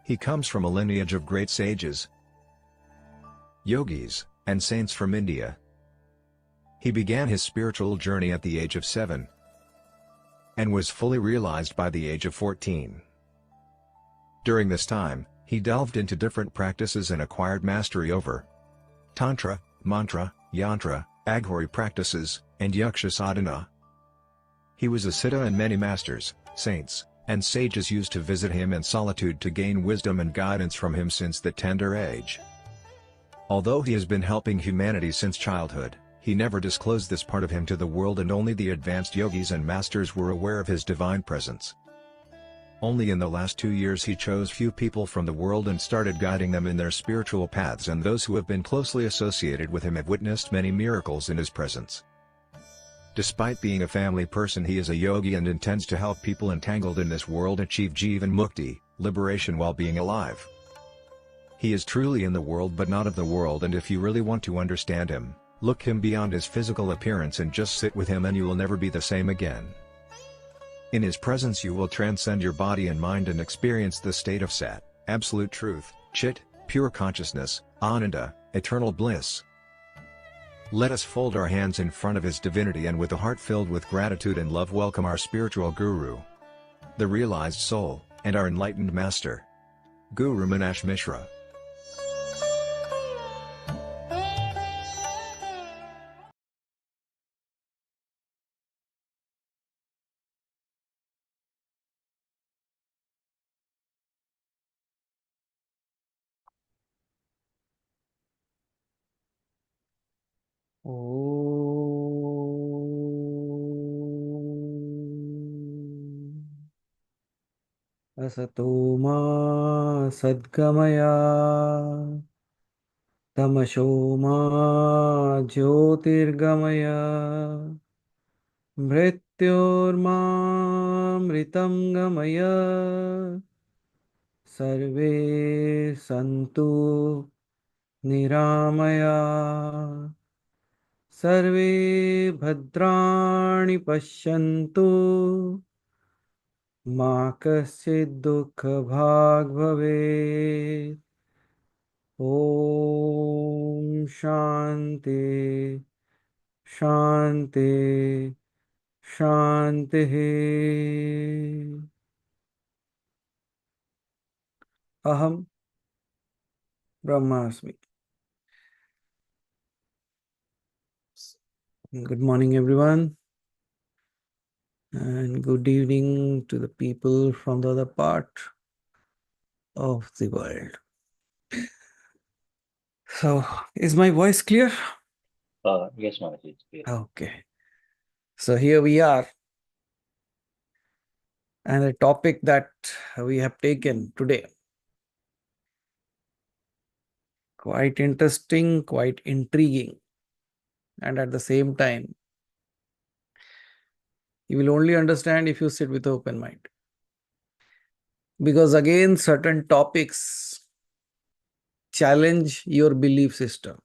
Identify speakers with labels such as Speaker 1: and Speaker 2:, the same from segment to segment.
Speaker 1: He comes from a lineage of great sages, yogis, and saints from India. He began his spiritual journey at the age of 7 and was fully realized by the age of 14. During this time, he delved into different practices and acquired mastery over Tantra, Mantra, Yantra, Aghori practices, and Yaksha sadhana. He was a siddha, and many masters, saints, and sages used to visit him in solitude to gain wisdom and guidance from him since that tender age. Although he has been helping humanity since childhood, he never disclosed this part of him to the world, and only the advanced yogis and masters were aware of his divine presence. Only in the last 2 years he chose few people from the world and started guiding them in their spiritual paths, and those who have been closely associated with him have witnessed many miracles in his presence. Despite being a family person, he is a yogi and intends to help people entangled in this world achieve Jivan Mukti, liberation while being alive. He is truly in the world but not of the world, and if you really want to understand him, look him beyond his physical appearance and just sit with him, and you will never be the same again. In his presence you will transcend your body and mind and experience the state of Sat, absolute truth, Chit, pure consciousness, Ananda, eternal bliss. Let us fold our hands in front of his divinity and with a heart filled with gratitude and love welcome our spiritual guru, the realized soul, and our enlightened master, Guru Meenakshi Mishra.
Speaker 2: Asato ma sadgamaya tamasho ma jyotirgamaya mrityorma mritam gamaya sarve santu niramaya sarve bhadrani pashyantu ma kaschid dukha bhag bhavet. Om Shanti Shanti Shanti. Aham Brahmasmi. Good morning, everyone, and good evening to the people from the other part of the world. So, is my voice clear?
Speaker 3: Yes, Maharaji, it's clear.
Speaker 2: Okay. So, here we are. And the topic that we have taken today, quite interesting, quite intriguing, and at the same time, you will only understand if you sit with an open mind. Because again, certain topics challenge your belief system.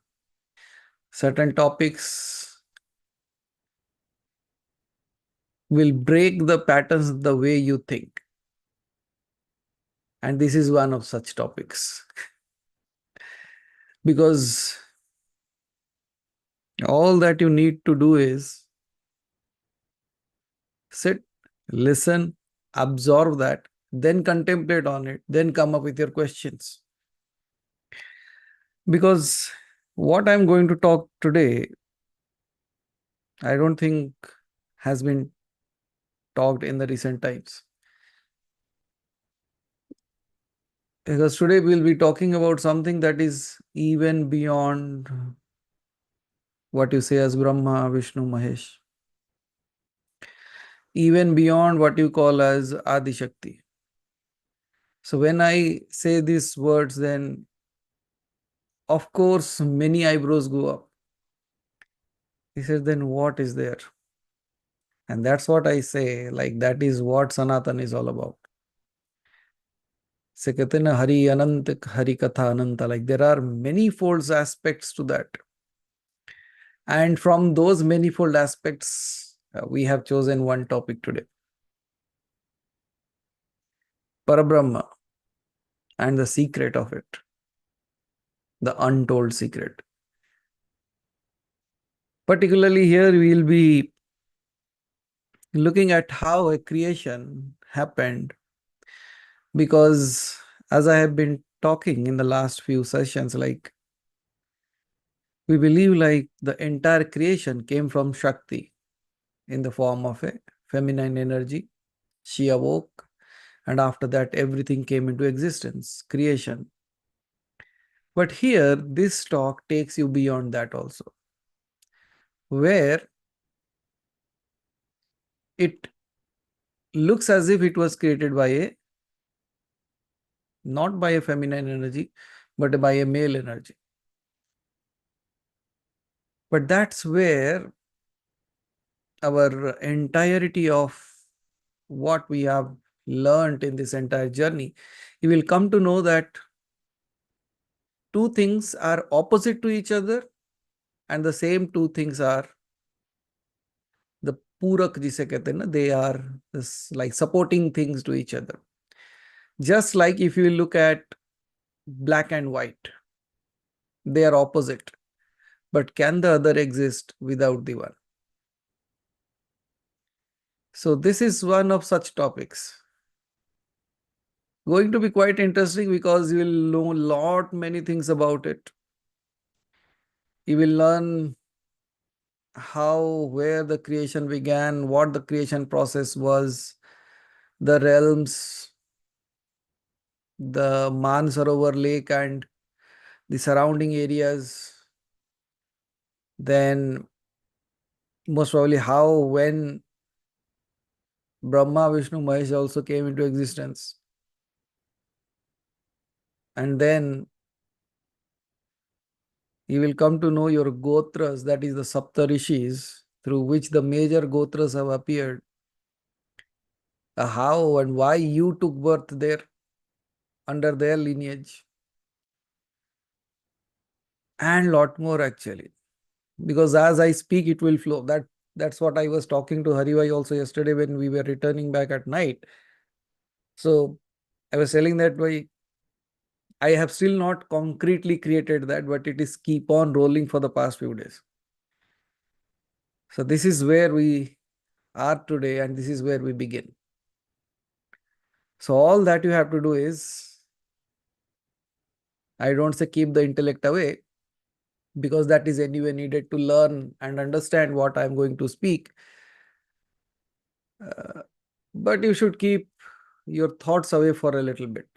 Speaker 2: Certain topics will break the patterns the way you think. And this is one of such topics. Because all that you need to do is sit, listen, absorb that, then contemplate on it, then come up with your questions. Because what I'm going to talk today, I don't think has been talked in the recent times. Because today we'll be talking about something that is even beyond what you say as Brahma, Vishnu, Mahesh. Even beyond what you call as Adi Shakti. So when I say these words, then of course many eyebrows go up. He says, then what is there? And that's what I say, like that is what Sanatan is all about. Se kehte na Hari Anant, Hari Katha Ananta, like there are manifold aspects to that. And from those manifold aspects, we have chosen one topic today. Parabrahma. and the secret of it, the untold secret. Particularly here, we'll be looking at how a creation happened, because as I have been talking in the last few sessions, like we believe like the entire creation came from Shakti in the form of a feminine energy. She awoke, and after that everything came into existence, creation. But here this talk takes you beyond that also, where it looks as if it was created by a, not by a feminine energy, but by a male energy. But that's where our entirety of what we have learned in this entire journey, you will come to know that two things are opposite to each other, and the same two things are the purak jise kehte hain na, they are this, like supporting things to each other. Just like if you look at black and white, they are opposite, but can the other exist without the one? So this is one of such topics. Going to be quite interesting because you will know many things about it. You will learn how, where the creation began, what the creation process was, the realms, the Mansarovar lake and the surrounding areas, then most probably how, when Brahma, Vishnu, Mahesh also came into existence. And then you will come to know your Gotras, that is the Sapta Rishis, through which the major Gotras have appeared. How and why you took birth there under their lineage. And lot more actually. Because as I speak, it will flow. That's what I was talking to Haribhai also yesterday when we were returning back at night. So I was telling that I have still not concretely created that, but it is keep on rolling for the past few days. So this is where we are today, and this is where we begin. So all that you have to do is, I don't say keep the intellect away, because that is anyway needed to learn and understand what I'm going to speak. But you should keep your thoughts away for a little bit.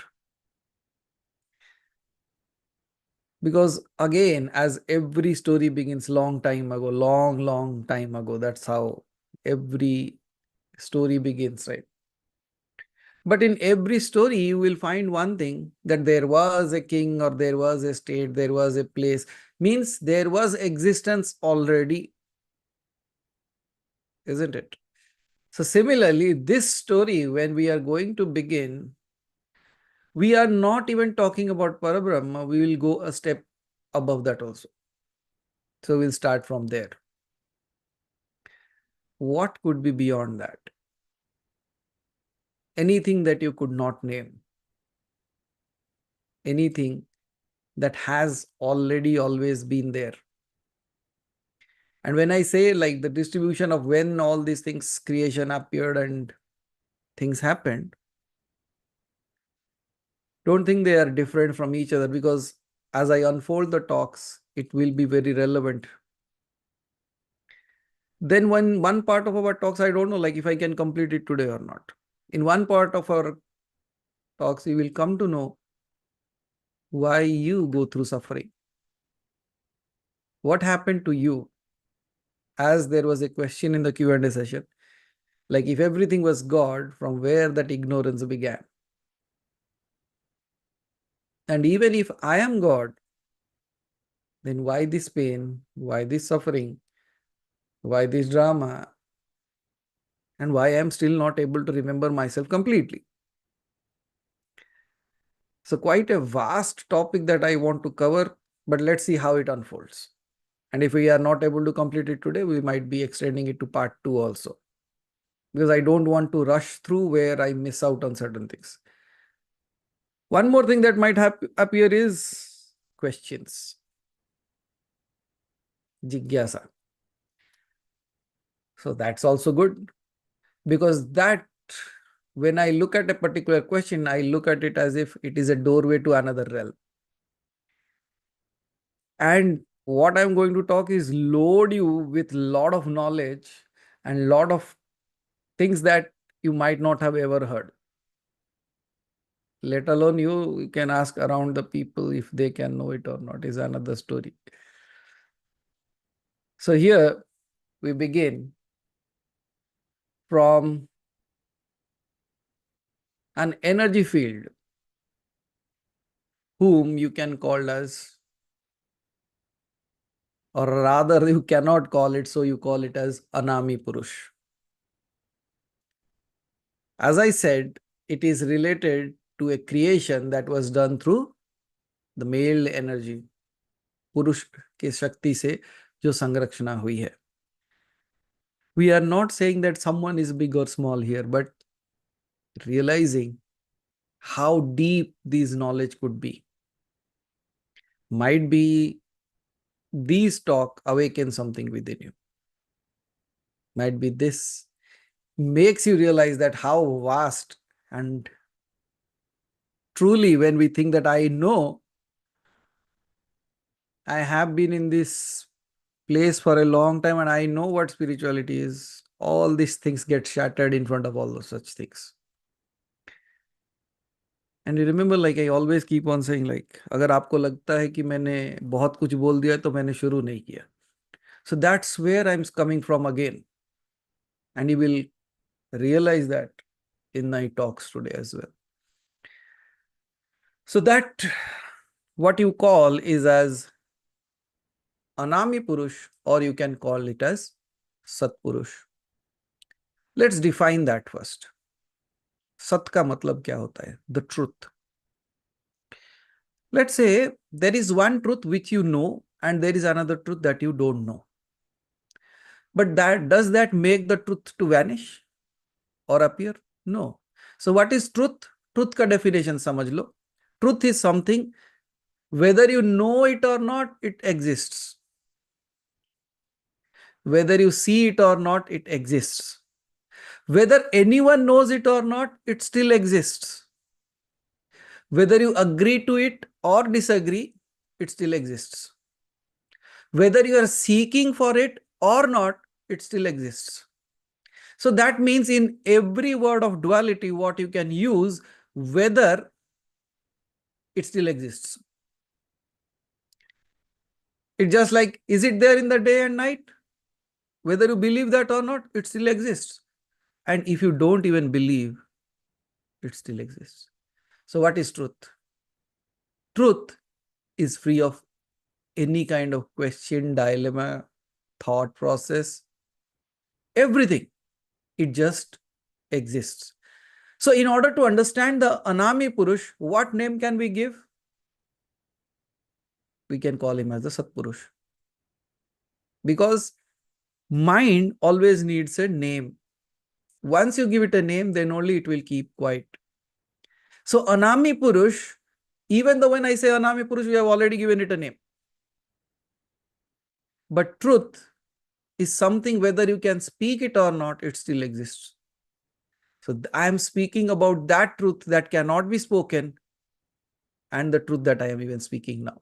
Speaker 2: Because again, as every story begins long time ago, long time ago, that's how every story begins, right? But in every story, you will find one thing, that there was a king or there was a state, there was a place, means there was existence already, isn't it? So similarly, this story, when we are going to begin, we are not even talking about Parabrahma, we will go a step above that also. So we'll start from there. What could be beyond that? Anything that you could not name. Anything that has already always been there. And when I say like the distribution of when all these things, creation appeared and things happened, don't think they are different from each other, because as I unfold the talks, it will be very relevant. Then one part of our talks, I don't know like if I can complete it today or not. In one part of our talks, you will come to know why you go through suffering. What happened to you? As there was a question in the Q&A session, like if everything was God, from where that ignorance began? And even if I am God, then why this pain? Why this suffering? Why this drama? And why I am still not able to remember myself completely? So quite a vast topic that I want to cover, but let's see how it unfolds. And if we are not able to complete it today, we might be extending it to part 2 also. Because I don't want to rush through where I miss out on certain things. One more thing that might appear is questions. Jigyasa. So that's also good, because that, when I look at a particular question, I look at it as if it is a doorway to another realm. And what I'm going to talk is load you with lot of knowledge and lot of things that you might not have ever heard. Let alone you can ask around the people if they can know it or not, is another story. So here we begin from an energy field whom you can call as, or rather you cannot call it, so you call it as Anami Purush. As I said, it is related to a creation that was done through the male energy, पुरुष के शक्ति से जो संरक्षणा हुई है. We are not saying that someone is big or small here, but realizing how deep this knowledge could be. Might be these talk awaken something within you. Might be this makes you realize that how vast, and truly when we think that I know, I have been in this place for a long time and I know what spirituality is, all these things get shattered in front of all those such things. And you remember, like I always keep on saying, like अगर आपको लगता है कि मैंने बहुत कुछ बोल दिया तो मैंने शुरू नहीं किया. So that's where I'm coming from again. And you will realize that in my talks today as well. So that what you call is as Anami Purush, or you can call it as Sat Purush. Let's define that first. Sat का मतलब क्या होता है? The truth. Let's say there is one truth which you know and there is another truth that you don't know. But does that make the truth to vanish or appear? No. So what is truth? Truth का definition समझ लो. Truth is something, whether you know it or not, it exists. Whether you see it or not, it exists. Whether anyone knows it or not, it still exists. Whether you agree to it or disagree, it still exists. Whether you are seeking for it or not, it still exists. So that means in every word of duality, what you can use, whether it still exists. It's just like, is it there in the day and night? Whether you believe that or not, it still exists. And if you don't even believe, it still exists. So what is truth? Truth is free of any kind of question, dilemma, thought process, everything. It just exists. So in order to understand the Anami Purush, what name can we give? We can call him as the Satpurush. Because mind always needs a name. Once you give it a name, then only it will keep quiet. So Anami Purush, even though when I say Anami Purush, we have already given it a name. But truth is something, whether you can speak it or not, it still exists. So I am speaking about that truth that cannot be spoken and the truth that I am even speaking now.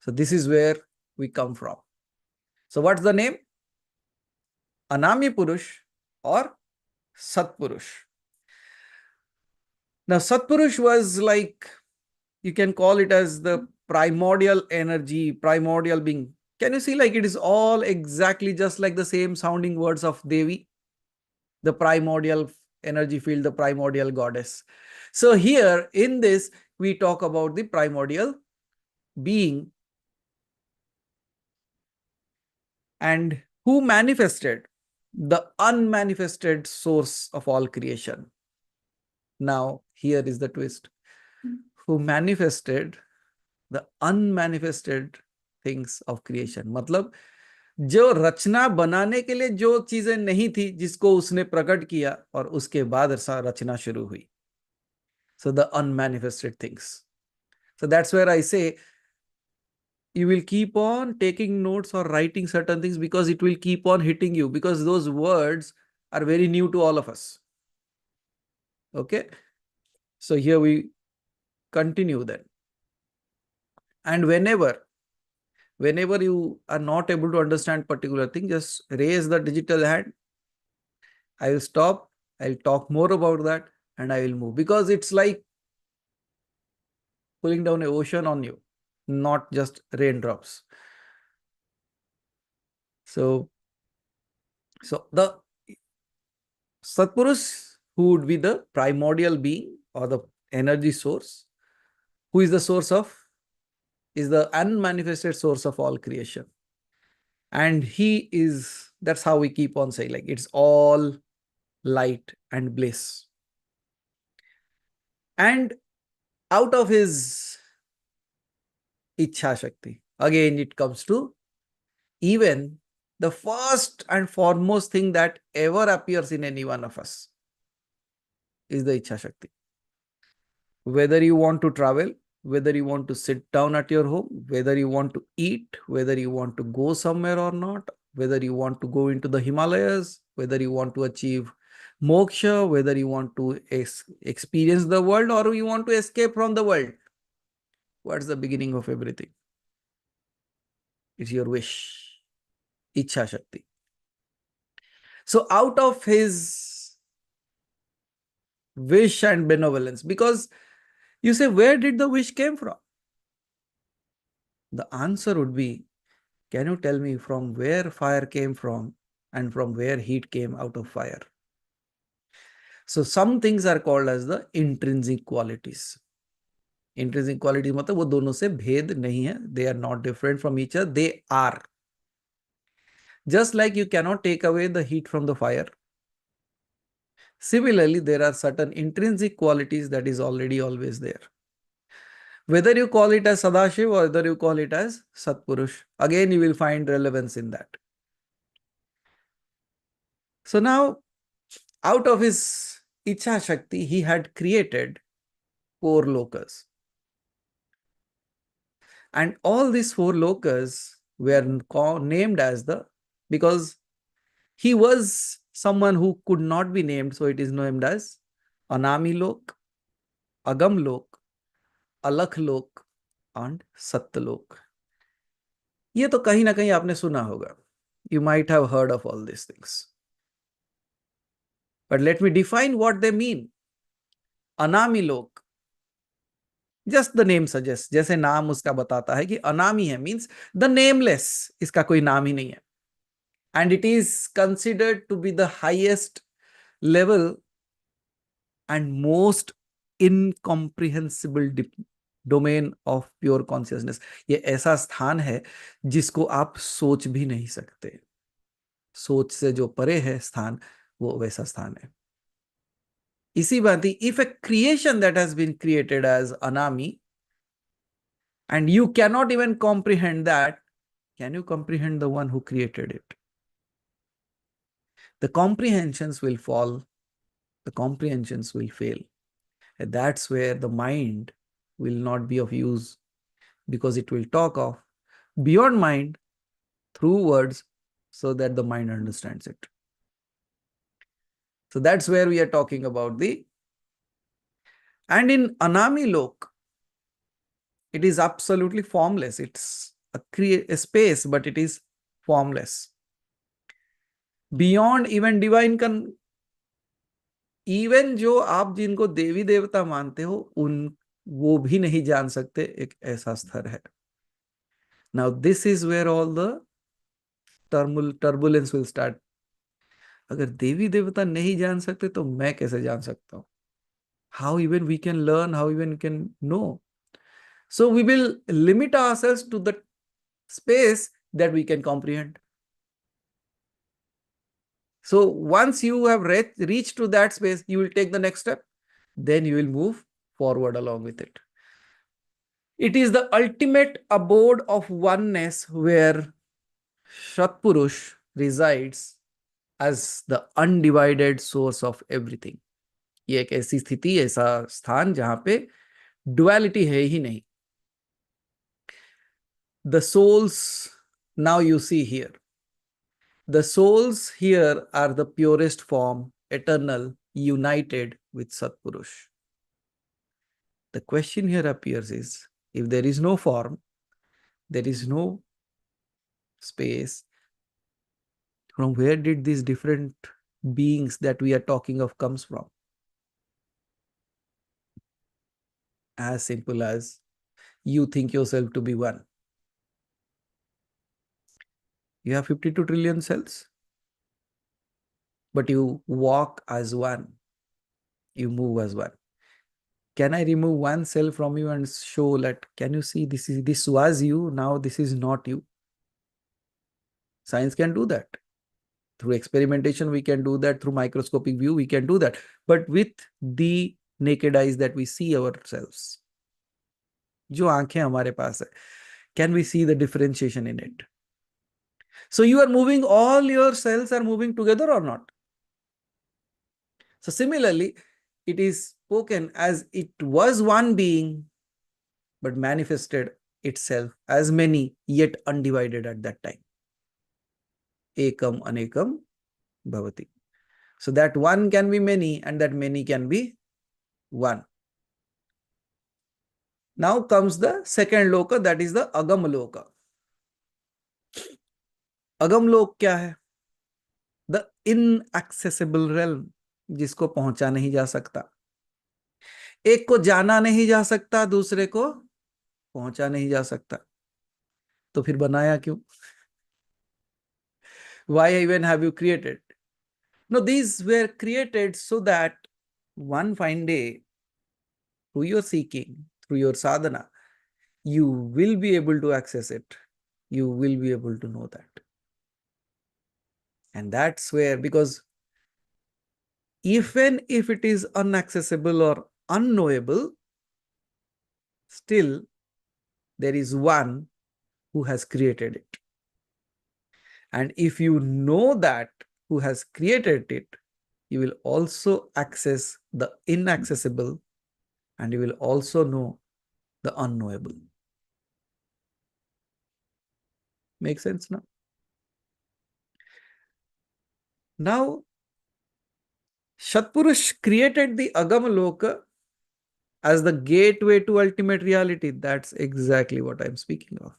Speaker 2: So this is where we come from. So what's the name? Anami Purush or Satpurush. Now Satpurush was like, you can call it as the primordial energy, primordial being. Can you see, like it is all exactly just like the same sounding words of Devi, the primordial energy field, the primordial goddess. So here in this, we talk about the primordial being and who manifested the unmanifested source of all creation. Now, here is the twist. Who manifested the unmanifested things of creation. मतलब जो रचना बनाने के लिए जो चीजें नहीं थी, जिसको उसने प्रकट किया और उसके बाद रचना शुरू हुई. So the unmanifested things. So that's where I say you will keep on taking notes or writing certain things because it will keep on hitting you, because those words are very new to all of us. Okay. So here we continue then. And whenever you are not able to understand particular thing, just raise the digital hand. I will stop. I'll talk more about that and I will move, because it's like pulling down an ocean on you, not just raindrops. So the Satpurush, who would be the primordial being or the energy source, who is the source of, is the unmanifested source of all creation. And he is, that's how we keep on saying, like, it's all light and bliss. And out of his Ichha Shakti, again it comes to even the first and foremost thing that ever appears in any one of us is the Ichha Shakti. Whether you want to travel, whether you want to sit down at your home, whether you want to eat, whether you want to go somewhere or not, whether you want to go into the Himalayas, whether you want to achieve moksha, whether you want to experience the world or you want to escape from the world. What's the beginning of everything? It's your wish, Ichha Shakti. So out of his wish and benevolence, because you say, where did the wish came from? The answer would be, can you tell me from where fire came from and from where heat came out of fire? So some things are called as the intrinsic qualities. Intrinsic qualities मतलब वो दोनों से भेद नहीं है. They are not different from each other. They are. Just like you cannot take away the heat from the fire. Similarly, there are certain intrinsic qualities that is already always there. Whether you call it as Sadashiv or whether you call it as Satpurush, again you will find relevance in that. So now, out of his Ichha Shakti, he had created 4 lokas. And all these 4 lokas were named as because he was someone who could not be named, so it is named as Anami Lok, Agam Lok, Alakh Lok and Satyalok. ये तो कहीं ना कहीं आपने सुना होगा. You might have heard of all these things. But let me define what they mean. Anami Lok. Just the name suggests, जैसे नाम उसका बताता है कि अनामी है, means the nameless, इसका कोई नाम ही नहीं है. And it is considered to be the highest level and most incomprehensible domain of pure consciousness. ये ऐसा स्थान है जिसको आप सोच भी नहीं सकते. सोच से जो परे है स्थान, वो वैसा स्थान है. इसी बात ही, if a creation that has been created as Anami and you cannot even comprehend that, can you comprehend the one who created it? The comprehensions will fall, the comprehensions will fail. And that's where the mind will not be of use, because it will talk of beyond mind through words so that the mind understands it. So that's where we are talking about and in Anami Lok, it is absolutely formless. It's a space, but it is formless. Beyond even divine even जो आप जिनको देवी देवता मानते हो, वो भी नहीं जान सकते एक ऐसा स्तर है. Now this is where all the turbulence will start. अगर देवी देवता नहीं जान सकते तो मैं कैसे जान सकता हूं? How even we can learn, how even we can know? So we will limit ourselves to the space that we can comprehend. So once you have reached to that space, you will take the next step. Then you will move forward along with it. It is the ultimate abode of oneness where Satpurush resides as the undivided source of everything. ये एक ऐसी स्थिति, ऐसा स्थान जहां पे duality है ही नहीं. The souls, now you see here, the souls here are the purest form, eternal, united with Satpurush. The question here appears is, if there is no form, there is no space, from where did these different beings that we are talking of comes from? As simple as you think yourself to be one. You have 52 trillion cells, but you walk as one, you move as one. Can I remove one cell from you and show that, can you see this was you, now this is not you? Science can do that. Through experimentation, we can do that. Through microscopic view, we can do that. But with the naked eyes that we see ourselves, जो आंखें हमारे पास है, can we see the differentiation in it? So you are moving, all your cells are moving together or not? So similarly, it is spoken as it was one being, but manifested itself as many, yet undivided at that time. Ekam anekam bhavati. So that one can be many and that many can be one. Now comes the second loka, that is the agam loka. Agam lok क्या है? The inaccessible realm, जिसको पहुंचा नहीं जा सकता. एक को जाना नहीं जा सकता, दूसरे को पहुंचा नहीं जा सकता. तो फिर बनाया क्यों? Why even have you created? No, these were created so that one fine day, through your seeking, through your sadhana, you will be able to access it. You will be able to know that. And that's where, because even if it is inaccessible or unknowable, still there is one who has created it. And if you know that who has created it, you will also access the inaccessible and you will also know the unknowable. Make sense now? Now, Shatpurush created the Agam Loka as the gateway to ultimate reality. That's exactly what I'm speaking of.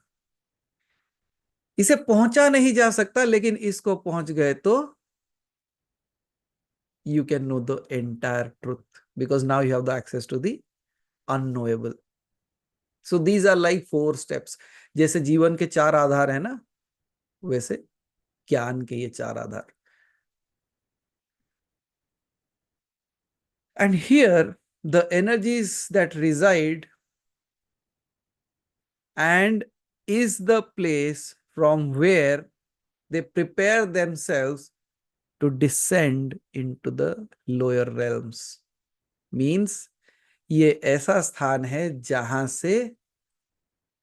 Speaker 2: इसे पहुंचा नहीं जा सकता, लेकिन इसको पहुंच गए तो you can know the entire truth, because now you have the access to the unknowable. So these are like 4 steps. जैसे जीवन के 4 आधार है ना, वैसे ज्ञान के ये 4 आधार. And here the energies that reside and is the place from where they prepare themselves to descend into the lower realms. Means ये ऐसा स्थान है जहां से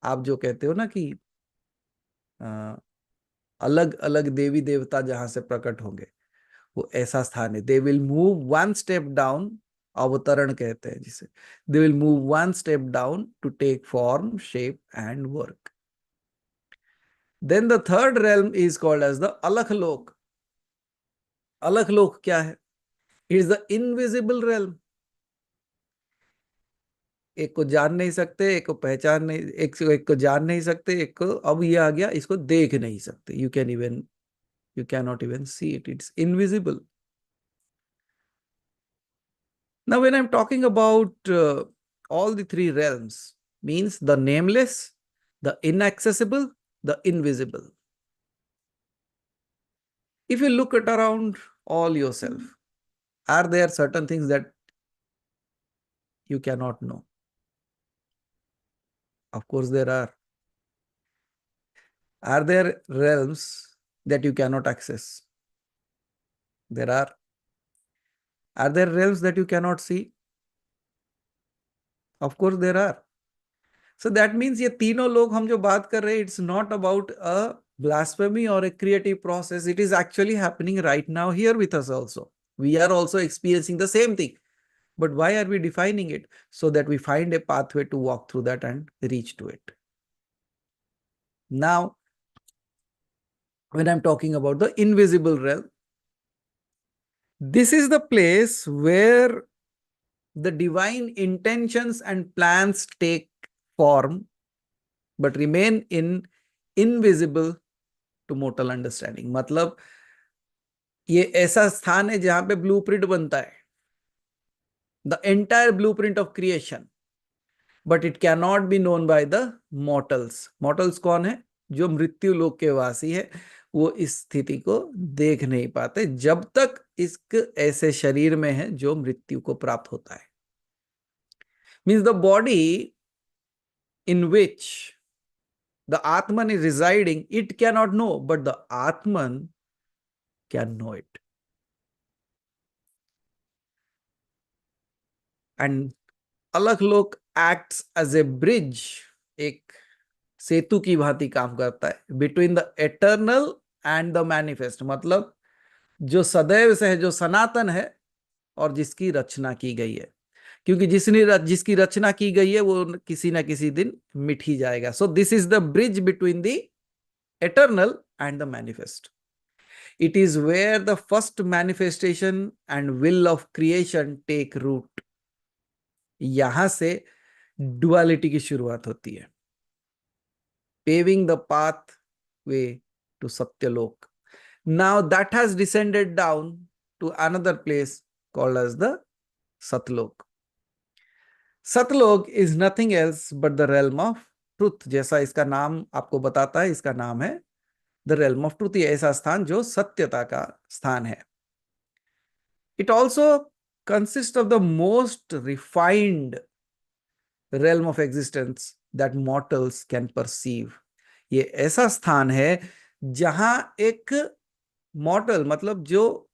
Speaker 2: आप जो कहते हो ना कि अलग अलग देवी देवता जहां से प्रकट होंगे, वो ऐसा स्थान है. They will move 1 step down, अवतरण कहते हैं जिसे. They will move 1 step down to take form, shape and work. Then the third realm is called as the Alakh Lok. Alakh Lok क्या है? It is the invisible realm. एक को जान नहीं सकते, एक को पहचान नहीं, एक को जान नहीं सकते, एक को अब ये आ गया, इसको देख नहीं सकते. You cannot even see it. It's invisible. Now, when I'm talking about all the 3 realms, means the nameless, the inaccessible, the invisible. If you look at around all yourself, are there certain things that you cannot know? Of course there are. Are there realms that you cannot access? There are. Are there realms that you cannot see? Of course there are. So that means ये तीनों लोग हम जो बात कर रहे हैं, it's not about a blasphemy or a creative process. It is actually happening right now here with us also. We are also experiencing the same thing. But why are we defining it? So that we find a pathway to walk through that and reach to it. Now, when I'm talking about the invisible realm, this is the place where the divine intentions and plans take form but remain invisible to mortal understanding. मतलब ये ऐसा स्थान है जहां पे blueprint बनता है, the entire blueprint of creation, but it cannot be known by the mortals. Mortals कौन है? जो मृत्यु लोक के वासी है, वो इस स्थिति को देख नहीं पाते जब तक इसक ऐसे शरीर में है जो मृत्यु को प्राप्त होता है. Means the body in which the Atman is residing, it cannot know, but the Atman can know it. And अलख लोक acts as a bridge, एक सेतु की भांति काम करता है between the eternal and the manifest. मतलब जो सदैव से है, जो सनातन है और जिसकी रचना की गई है, क्योंकि जिसकी रचना की गई है वो किसी ना किसी दिन मिट ही जाएगा. So this is the bridge between the eternal and the manifest. It is where the first manifestation and will of creation take root. यहां से duality की शुरुआत होती है. Paving the pathway to Satyalok. Now that has descended down to another place called as the Satlok. Satlok is nothing else but the realm of truth. जैसा इसका नाम आपको बताता है, इसका नाम है द realm of truth. ये ऐसा स्थान जो सत्यता का स्थान है. It also consists of the most refined realm of existence that mortals can perceive. ये ऐसा स्थान है जहां एक मॉर्टल, मतलब जो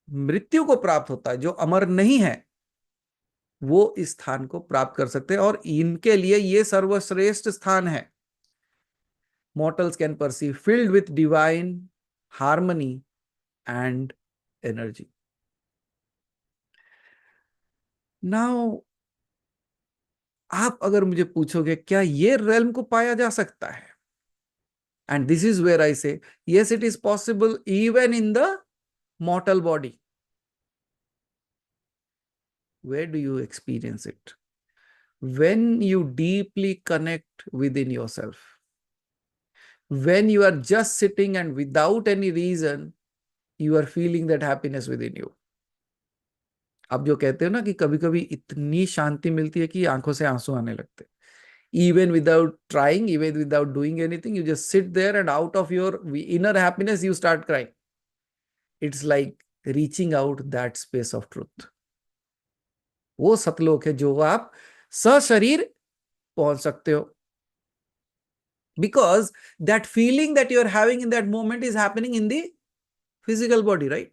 Speaker 2: मृत्यु को प्राप्त होता है, जो अमर नहीं है, वो इस स्थान को प्राप्त कर सकते हैं और इनके लिए ये सर्वश्रेष्ठ स्थान है. Mortals can perceive, filled with divine harmony and energy. Now, आप अगर मुझे पूछोगे क्या ये realm को पाया जा सकता है? And this is where I say, yes, it is possible even in the mortal body. Where do you experience it? When you deeply connect within yourself. When you are just sitting and without any reason, you are feeling that happiness within you. आप जो कहते हो ना कि कभी कभी इतनी शांति मिलती है कि आंखों से आंसू आने लगते. Even without trying, even without doing anything, you just sit there and out of your inner happiness, you start crying. It's like reaching out that space of truth. वो सतलोक है जो आप सशरीर पहुंच सकते हो. Because that feeling that you are having in that moment is happening in the physical body, right?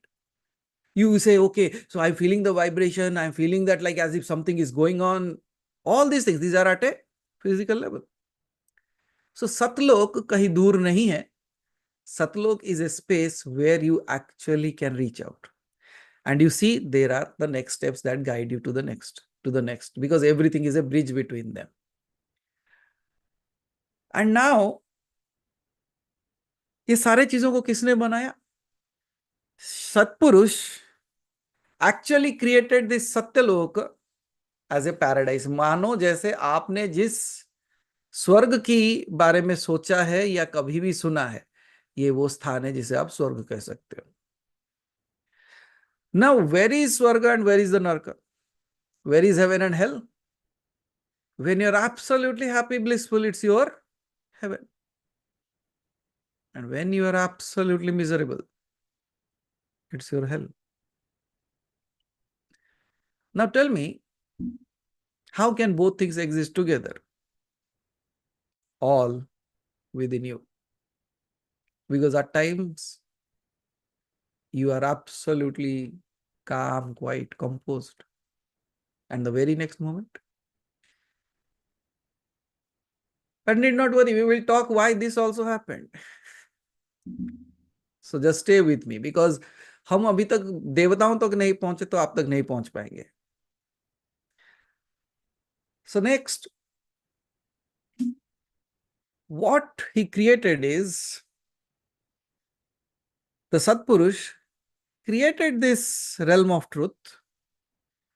Speaker 2: You say, okay, so I'm feeling the vibration, I'm feeling that like as if something is going on. All these things, these are at a physical level. So Satlok kahi dur nahi hai. Satlok is a space where you actually can reach out. And you see, there are the next steps that guide you to the next, because everything is a bridge between them. And now, ये सारे चीजों को किसने बनाया? सत्पुरुष actually created this Satyalok as a paradise. मानो जैसे आपने जिस स्वर्ग की बारे में सोचा है या कभी भी सुना है, ये वो स्थान है जिसे आप स्वर्ग कह सकते हो. Now, where is Swarga and where is the Narka? Where is heaven and hell? When you're absolutely happy, blissful, it's your heaven. And when you are absolutely miserable, it's your hell. Now tell me, how can both things exist together? All within you. Because at times, you are absolutely calm, quiet, composed. And the very next moment. But need not worry, we will talk why this also happened. So just stay with me, because हम अभी तक देवताओं तक नहीं पहुंचे तो आप तक नहीं पहुंच पाएंगे. So next, what he created is the Satpurush created this realm of truth,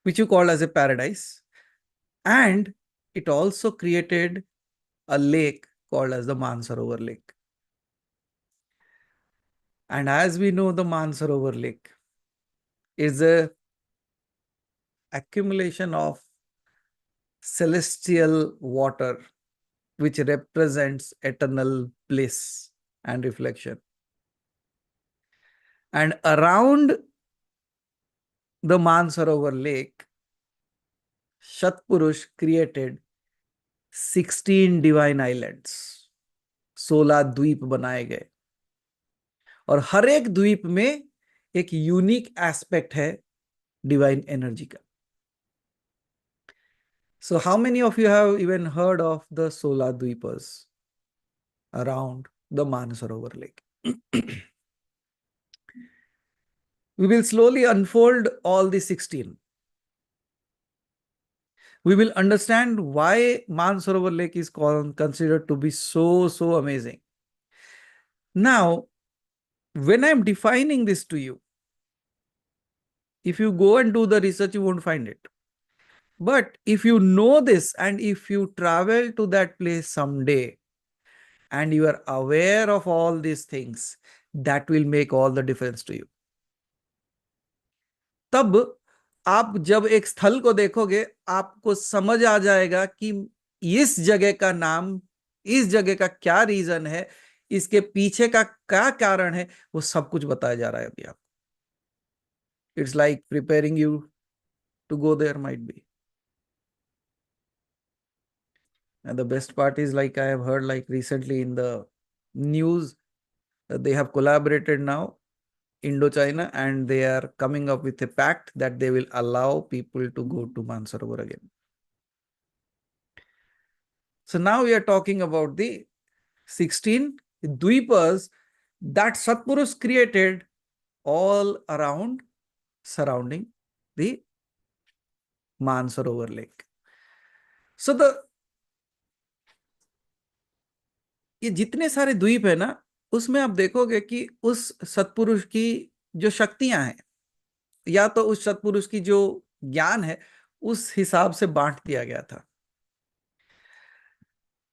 Speaker 2: which you call as a paradise, and it also created a lake called as the Mansarovar Lake. And as we know, the Mansarovar Lake is a accumulation of celestial water, which represents eternal bliss and reflection. And around the Mansarovar Lake, Shatpurush created 16 divine islands, 16 द्वीप बनाए गए, और हर एक द्वीप में एक unique aspect है divine energy का. So how many of you have even heard of the 16 dweepas around the Mansarovar Lake? We will slowly unfold all the 16. We will understand why Mansarovar Lake is considered to be so amazing. Now, when I am defining this to you, if you go and do the research, you won't find it. But if you know this and if you travel to that place someday and you are aware of all these things, that will make all the difference to you. तब आप जब एक स्थल को देखोगे, आपको समझ आ जाएगा कि इस जगह का नाम, इस जगह का क्या रीजन है, इसके पीछे का क्या कारण है, वो सब कुछ बताया जा रहा है अभी आपको. It's like preparing you to go there, might be. And the best part is, like I have heard like recently in the news, they have collaborated now, Indo-China, and they are coming up with a pact that they will allow people to go to Mansarovar again. So now we are talking about the 16 dweepas that Satpurush created all around, surrounding the Mansarovar Lake. So ये जितने सारे द्वीप है ना, उसमें आप देखोगे कि उस सत्पुरुष की जो शक्तियां हैं, या तो उस सत्पुरुष की जो ज्ञान है, उस हिसाब से बांट दिया गया था.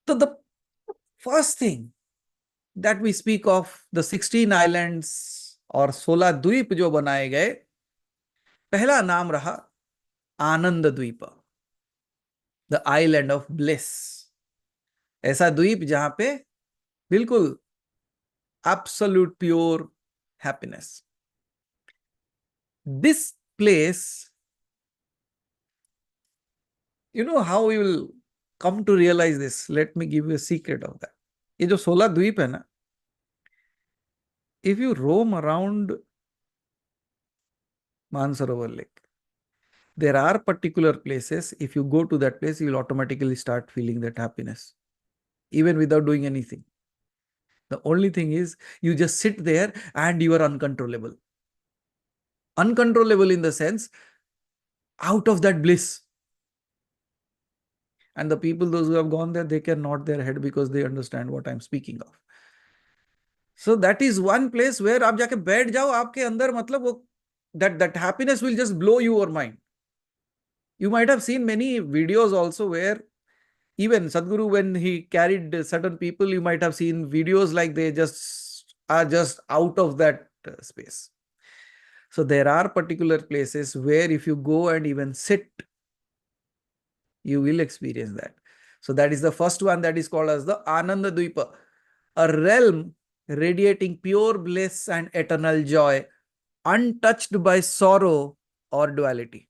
Speaker 2: तो the first thing that we speak of the 16 islands और 16 द्वीप जो बनाए गए, पहला नाम रहा आनंद द्वीप, द आइलैंड ऑफ ब्लिस. ऐसा द्वीप जहां पे बिल्कुल absolute pure happiness. This place, you know how you will come to realize this. Let me give you a secret of that. ये जो 16 द्वीप है ना, if you roam around Mansarovar Lake, there are particular places, if you go to that place, you will automatically start feeling that happiness, even without doing anything. The only thing is, you just sit there and you are uncontrollable. Uncontrollable in the sense, out of that bliss. And the people, those who have gone there, they can nod their head because they understand what I'm speaking of. So that is one place where आप जाके बैठ जाओ, आपके अंदर मतलब वो that happiness will just blow your mind. You might have seen many videos also where even Sadhguru, when he carried certain people, you might have seen videos like they just are just out of that space. So there are particular places where if you go and even sit, you will experience that. So that is the first one, that is called as the Ananda Dvipa, a realm radiating pure bliss and eternal joy, untouched by sorrow or duality.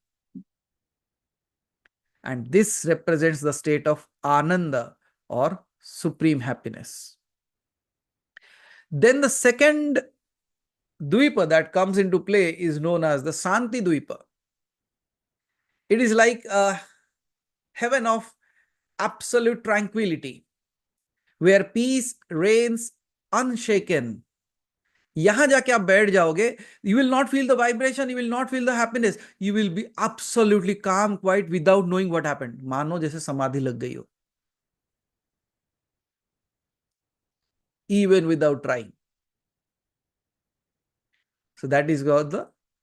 Speaker 2: And this represents the state of Ananda or supreme happiness. Then the second Dvipa that comes into play is known as the Santi Dvipa. It is like a heaven of absolute tranquility, where peace reigns unshaken यहां जाके आप बैठ जाओगे, you will not feel the vibration, you will not feel the happiness, you will be absolutely calm, quiet, without knowing what happened. मानो जैसे समाधि लग गई हो, even without trying. So that is called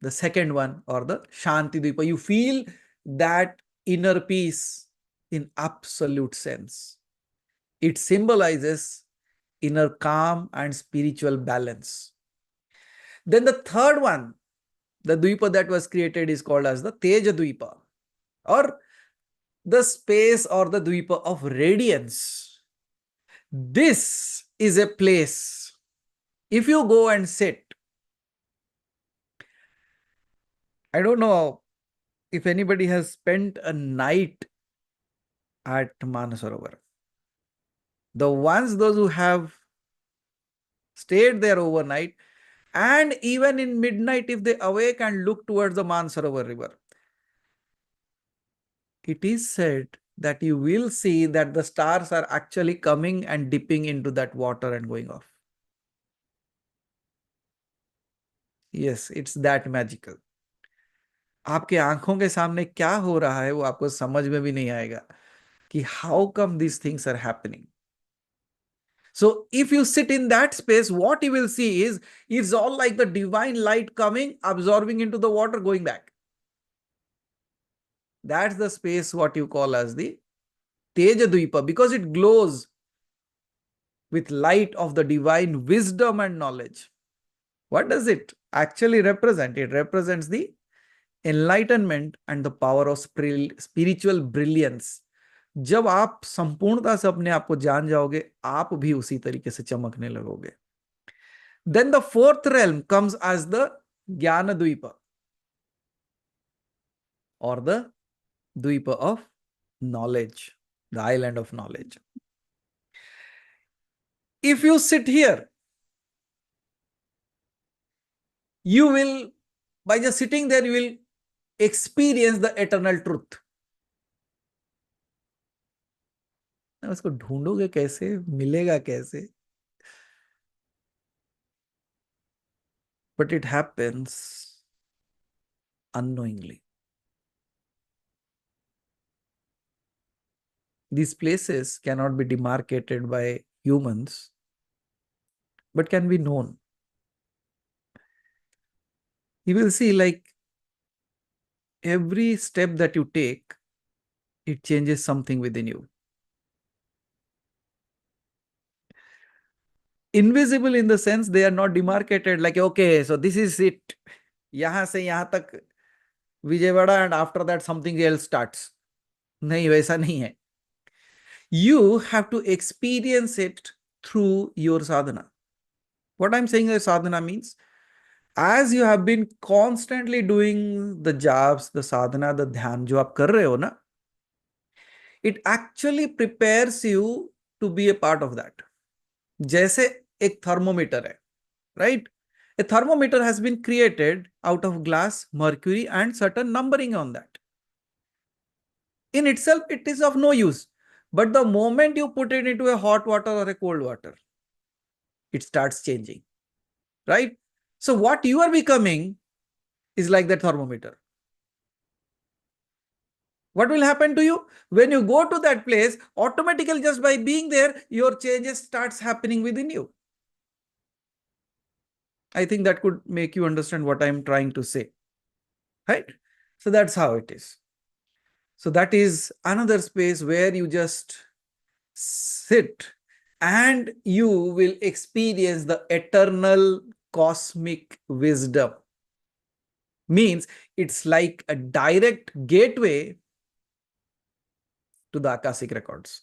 Speaker 2: the second one, or the Shanti Dvipa. You feel that inner peace in absolute sense. It symbolizes inner calm and spiritual balance. Then the third one, the Dvipa that was created, is called as the Teja Dvipa, or the space or the Dvipa of radiance. This is a place, if you go and sit, I don't know if anybody has spent a night at Manasarovar. Those who have stayed there overnight, and even in midnight, if they awake and look towards the Manasarovar river, it is said that you will see that the stars are actually coming and dipping into that water and going off. Yes, it's that magical. आपके आंखों के सामने क्या हो रहा है वो आपको समझ में भी नहीं आएगा कि how come these things are happening. So if you sit in that space, what you will see is it's all like the divine light coming, absorbing into the water, going back. That's the space what you call as the Teja Dvipa, because it glows with light of the divine wisdom and knowledge. What does it actually represent? It represents the enlightenment and the power of spiritual brilliance. जब आप संपूर्णता से अपने आप को जान जाओगे, आप भी उसी तरीके से चमकने लगोगे. Then the fourth realm comes as the Jnana Dvipa, or the Dvipa of knowledge, the island of knowledge. If you sit here, you will, by just sitting there, you will experience the eternal truth. उसको ढूंढोगे कैसे, मिलेगा कैसे? But it happens unknowingly. These places cannot be demarcated by humans, but can be known. You will see, like, every step that you take, it changes something within you. Invisible in the sense they are not demarcated, like, okay, so this is it. यहाँ से यहाँ तक Vijayawada, and after that something else starts. नहीं, वैसा नहीं है. You have to experience it through your sadhana. What I'm saying is sadhana means, as you have been constantly doing the jobs, the sadhana, the dhyan जो आप कर रहे हो ना, it actually prepares you to be a part of that. जैसे एक thermometer है, right? A thermometer has been created out of glass, mercury, and certain numbering on that. In itself, it is of no use. But the moment you put it into a hot water or a cold water, it starts changing, right? So what you are becoming is like that thermometer. What will happen to you? When you go to that place, automatically, just by being there, your changes starts happening within you. I think that could make you understand what I'm trying to say, right? So that's how it is. So that is another space where you just sit and you will experience the eternal cosmic wisdom. Means it's like a direct gateway to the Akashic records.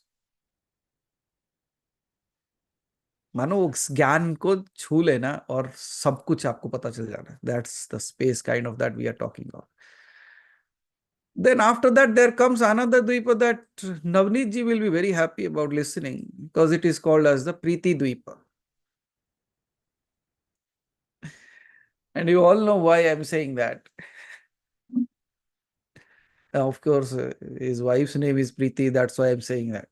Speaker 2: मानो उस ज्ञान को छू लेना और सब कुछ आपको पता चल जाना. That's the space kind of that we are talking about. Then after that, there comes another Dvipa that Navneet ji will be very happy about listening, because it is called as the Preeti Dvipa. And you all know why I'm saying that. Of course, his wife's name is Preeti, that's why I'm saying that.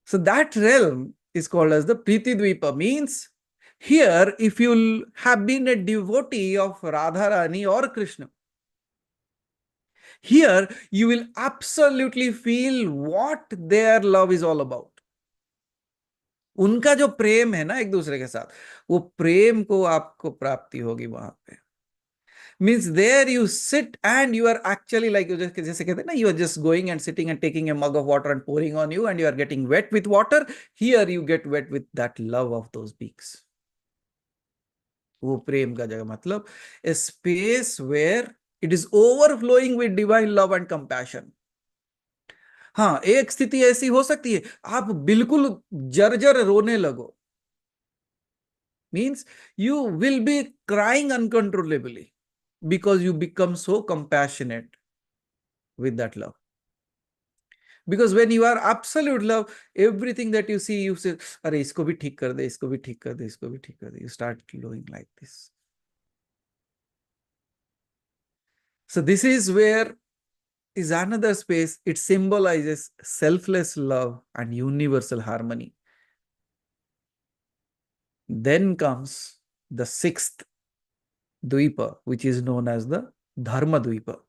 Speaker 2: So that realm is called as the Preeti Dvipa, means Here, if you have been a devotee of Radharani or Krishna, here you will absolutely feel what their love is all about. उनका जो प्रेम है ना एक दूसरे के साथ, वो प्रेम को आपको प्राप्ति होगी वहां पे. Means there you sit and you are actually like, जैसे कहते हैं ना, you are just going and sitting and taking a mug of water and pouring on you and you are getting wet with water. Here you get wet with that love of those beings. वो प्रेम का जगह मतलब a space where it is overflowing with divine love and compassion. हाँ, एक स्थिति ऐसी हो सकती है आप बिल्कुल जर्जर रोने लगो. Means you will be crying uncontrollably because you become so compassionate with that love. Because when you are absolute love, everything that you see, you say, अरे इसको भी ठीक कर दे, इसको भी ठीक कर दे, इसको भी ठीक कर दे. You start glowing like this. So this is where is another space. It symbolizes selfless love and universal harmony. Then comes the sixth Dvipa, which is known as the Dharma Dvipa.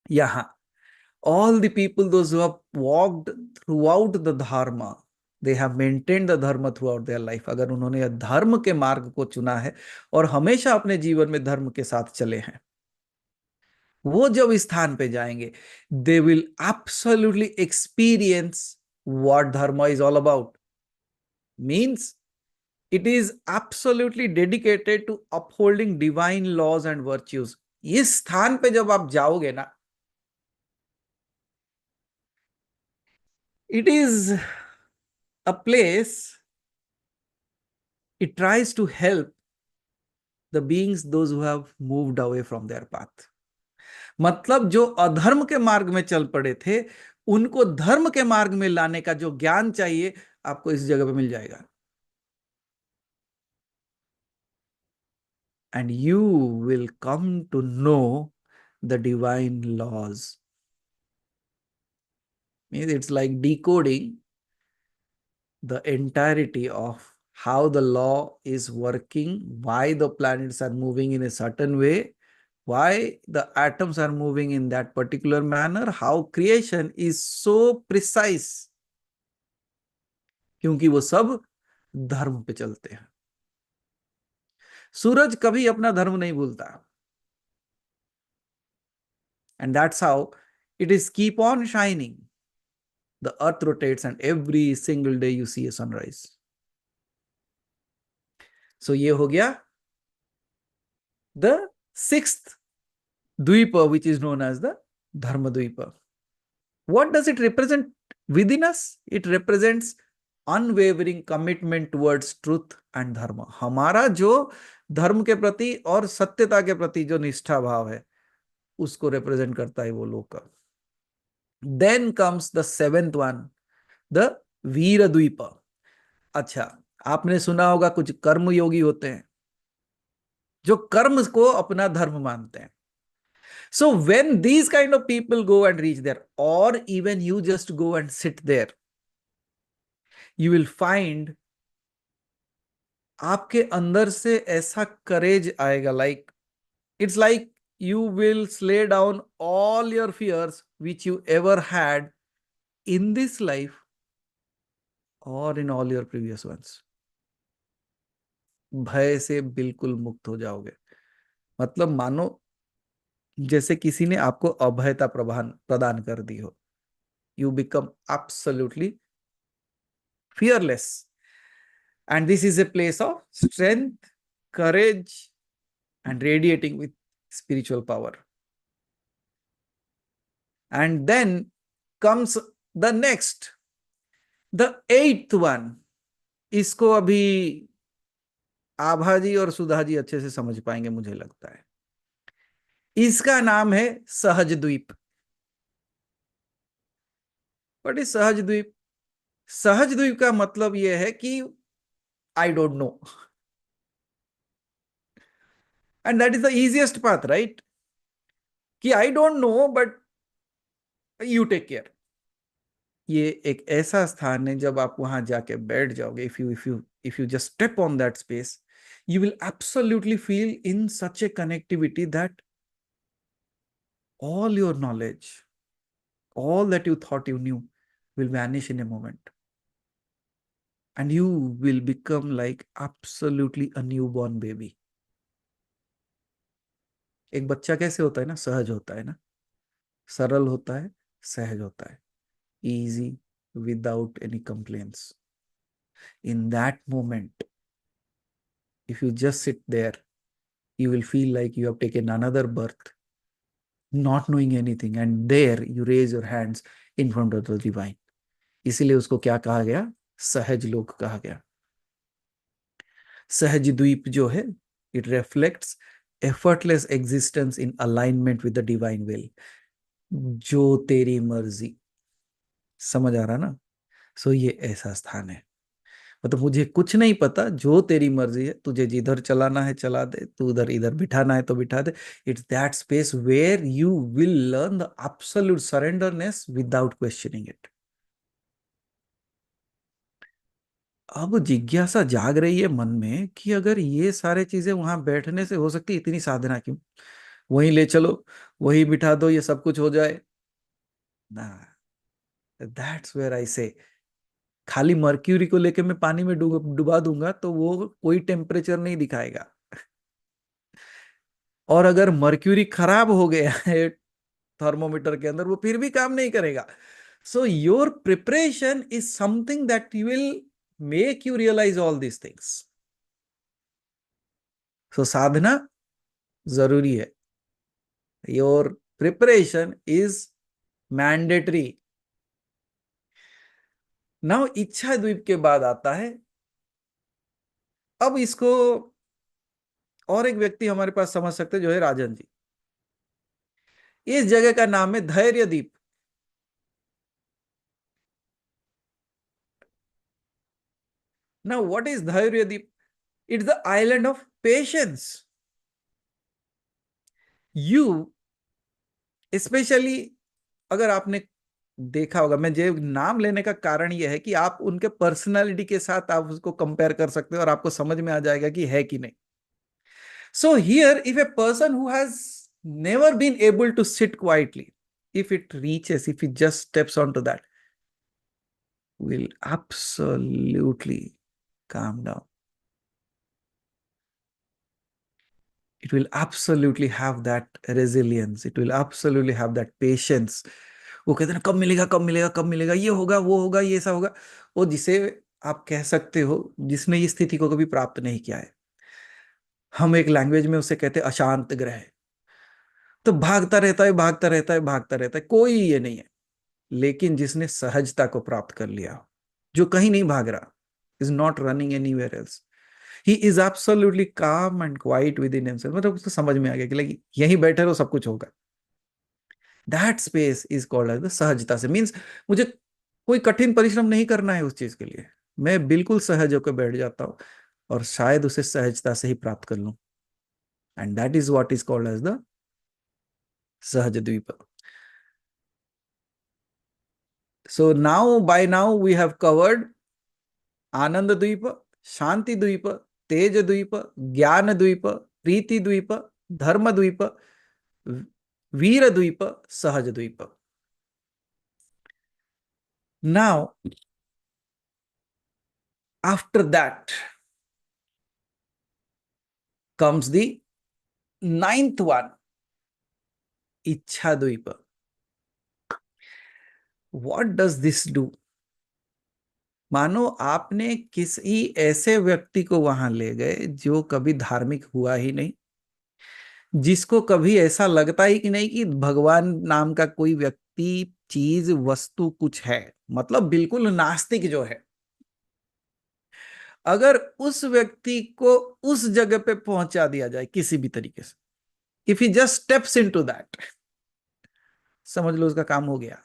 Speaker 2: Yaha, all the people, those who have walked throughout the Dharma, they have maintained the Dharma throughout their life. अगर उन्होंने धर्म के मार्ग को चुना है और हमेशा अपने जीवन में धर्म के साथ चले हैं, वो जब इस स्थान पे जाएंगे, they will absolutely experience what dharma is all about. Means it is absolutely dedicated to upholding divine laws and virtues. इस स्थान पे जब आप जाओगे ना, it is a place, it tries to help the beings, those who have moved away from their path. मतलब जो अधर्म के मार्ग में चल पड़े थे, उनको धर्म के मार्ग में लाने का जो ज्ञान चाहिए, आपको इस जगह पे मिल जाएगा. And you will come to know the divine laws. Means it's like decoding the entirety of how the law is working, why the planets are moving in a certain way, why the atoms are moving in that particular manner, how creation is so precise. क्योंकि वो सब धर्म पे चलते हैं. सूरज कभी अपना धर्म नहीं भूलता. And that's how it is keep on shining. The earth rotates and every single day you see a sunrise. So ये हो गया the sixth Dvipa, which is known as the Dharma Dvipa. What does it represent within us? It represents unwavering commitment towards truth and dharma. हमारा जो धर्म के प्रति और सत्यता के प्रति जो निष्ठा भाव है, उसको represent करता है वो लोक. Then comes the seventh one, the वीर द्वीप. अच्छा, आपने सुना होगा कुछ कर्म योगी होते हैं जो कर्म को अपना धर्म मानते हैं. So when these kind of people go and reach there, or even you just go and sit there, you will find आपके अंदर से ऐसा करेज आएगा, like it's like you will slay down all your fears which you ever had in this life or in all your previous ones. भय से बिल्कुल मुक्त हो जाओगे. मतलब मानो जैसे किसी ने आपको अभयता प्रदान कर दी हो. You become absolutely fearless. And this is a place of strength, courage, and radiating with spiritual power. And then comes the next, the eighth one. इसको अभी आभा जी और सुधा जी अच्छे से समझ पाएंगे मुझे लगता है. इसका नाम है सहज द्वीप. What is सहज द्वीप? सहज द्वीप का मतलब यह है कि I don't know. And that is the easiest path, right? कि I don't know, but you take care. ये एक ऐसा स्थान है जब आप वहां जाके बैठ जाओगे, if you just step on that space, you will absolutely feel in such a connectivity that all your knowledge, all that you thought you knew, will vanish in a moment, and you will become like absolutely a newborn baby. एक बच्चा कैसे होता है ना, सहज होता है ना, सरल होता है, सहज होता है, easy, without any complaints. In that moment, if you just sit there, you will feel like you have taken another birth, not knowing anything, and there you raise your hands in front of the divine. इसीलिए उसको क्या कहा गया, सहज लोक कहा गया. सहज द्वीप जो है, it reflects effortless existence in alignment with the divine will. जो तेरी मर्जी. समझ आ रहा ना? सो ये ऐसा स्थान है, मतलब मुझे कुछ नहीं पता, जो तेरी मर्जी है, तुझे जिधर चलाना है चला दे, तू उधर इधर बिठाना है तो बिठा दे. It's that space where you will learn the absolute surrenderness without questioning it. अब जिज्ञासा जाग रही है मन में कि अगर ये सारे चीजें वहां बैठने से हो सकती, इतनी साधना क्यों, वहीं ले चलो, वहीं बिठा दो, ये सब कुछ हो जाए ना. दैट्स वेयर आई से, खाली मर्क्यूरी को लेके मैं पानी में डुबा दूंगा तो वो कोई टेम्परेचर नहीं दिखाएगा. और अगर मर्क्यूरी खराब हो गया है थर्मोमीटर के अंदर, वो फिर भी काम नहीं करेगा. So your preparation is something that you will make you realise all these things. So साधना जरूरी है. Your preparation is mandatory. Now इच्छा द्वीप के बाद आता है, अब इसको और एक व्यक्ति हमारे पास समझ सकते जो है राजन जी. इस जगह का नाम है धैर्य द्वीप. नाउ व्हाट इज धैर्य द्वीप? It's the island of patience. You specially, अगर आपने देखा होगा, मैं जो नाम लेने का कारण यह है कि आप उनके पर्सनालिटी के साथ आप उसको कंपेयर कर सकते हो और आपको समझ में आ जाएगा कि है कि नहीं. So here if a person who has never been able to sit quietly, if it reaches, if it just steps onto that, will absolutely calm down. It will absolutely have that resilience. It will absolutely have that patience. वो कहते हैं ना, कब मिलेगा कब मिलेगा कब मिलेगा, ये होगा वो होगा ये ऐसा होगा. वो जिसे आप कह सकते हो, जिसने इस स्थिति को कभी प्राप्त नहीं किया है, हम एक लैंग्वेज में उसे कहते हैं अशांत ग्रह. तो भागता रहता है भागता रहता है भागता रहता है, कोई ये नहीं है. लेकिन जिसने सहजता को प्राप्त कर लिया, जो कहीं नहीं भाग रहा, is not running anywhere else, he is absolutely calm and quiet within himself. मतलब उसको समझ में आ गया कि यहीं बैठे रहो सब कुछ होगा. That space is called as the सहजता. से मीन्स मुझे कोई कठिन परिश्रम नहीं करना है उस चीज के लिए, मैं बिल्कुल सहज होकर बैठ जाता हूं और शायद उसे सहजता से ही प्राप्त कर लूं. And that is what is called as the sahaj dweep. So now by now we have covered anand dweep, shanti द्वीप, तेज द्वीप, ज्ञान द्वीप, प्रीति द्वीप, धर्म द्वीप, वीर द्वीप, सहज द्वीप. Now, after that comes the ninth one, Ichha Dvipa. What does this do? मानो आपने किसी ऐसे व्यक्ति को वहां ले गए जो कभी धार्मिक हुआ ही नहीं, जिसको कभी ऐसा लगता ही कि नहीं कि भगवान नाम का कोई व्यक्ति, चीज, वस्तु कुछ है, मतलब बिल्कुल नास्तिक जो है. अगर उस व्यक्ति को उस जगह पे पहुंचा दिया जाए किसी भी तरीके से, if he just steps into that, समझ लो उसका काम हो गया.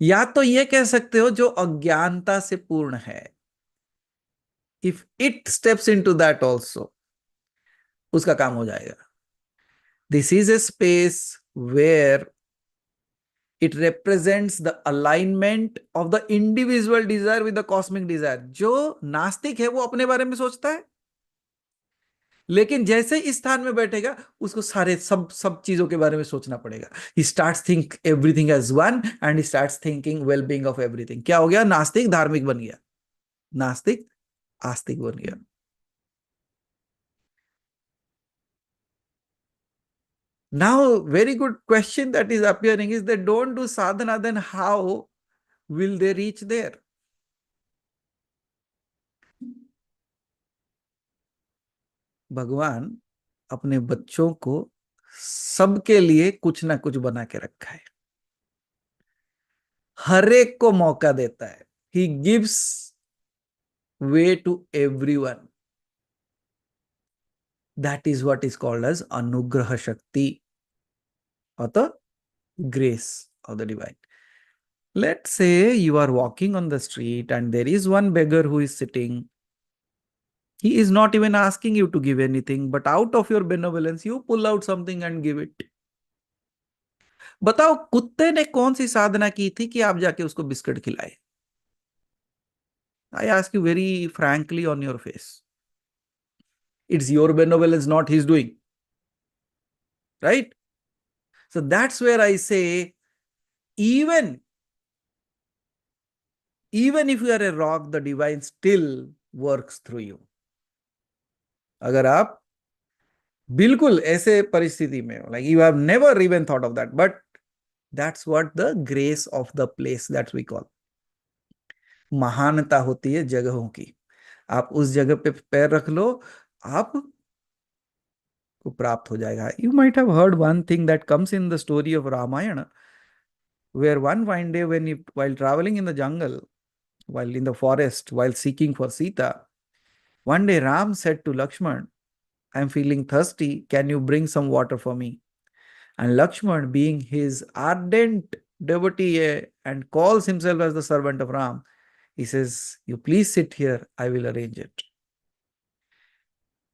Speaker 2: या तो ये कह सकते हो जो अज्ञानता से पूर्ण है, if it steps into that also, उसका काम हो जाएगा. This is a space where It represents the alignment of the individual desire with the cosmic desire. जो नास्तिक है वो अपने बारे में सोचता है, लेकिन जैसे इस स्थान में बैठेगा उसको सारे सब सब चीजों के बारे में सोचना पड़ेगा. He starts think everything as one and he starts thinking well-being of everything. क्या हो गया? नास्तिक धार्मिक बन गया, नास्तिक आस्तिक बन गया. Now, very good question that is appearing is they don't do sadhana, then how will they reach there? भगवान अपने बच्चों को सबके लिए कुछ ना कुछ बना के रखा है, हर एक को मौका देता है. He gives way to everyone. That is what is called as anugraha shakti, or the grace of the divine. Let's say you are walking on the street and there is one beggar who is sitting. He is not even asking you to give anything, but out of your benevolence, you pull out something and give it. बताओ कुत्ते ने कौन सी साधना की थी कि आप जाके उसको बिस्किट खिलाए? I ask you very frankly on your face. It's your benevolence, not his doing. Right? So that's where I say, even if you are a rock, the divine still works through you. अगर आप बिल्कुल ऐसे परिस्थिति में हो, like you have never even thought of that, but that's what the grace of the place that we call. महानता होती है जगहों की. आप उस जगह पे पैर रख लो, आप को प्राप्त हो जाएगा. You might have heard one thing that comes in the story of Ramayana, where one fine day when he, while traveling in the jungle, while in the forest, while seeking for Sita, one day Ram said to Lakshman, I am feeling thirsty, can you bring some water for me? And Lakshman, being his ardent devotee and calls himself as the servant of Ram, he says, you please sit here, I will arrange it.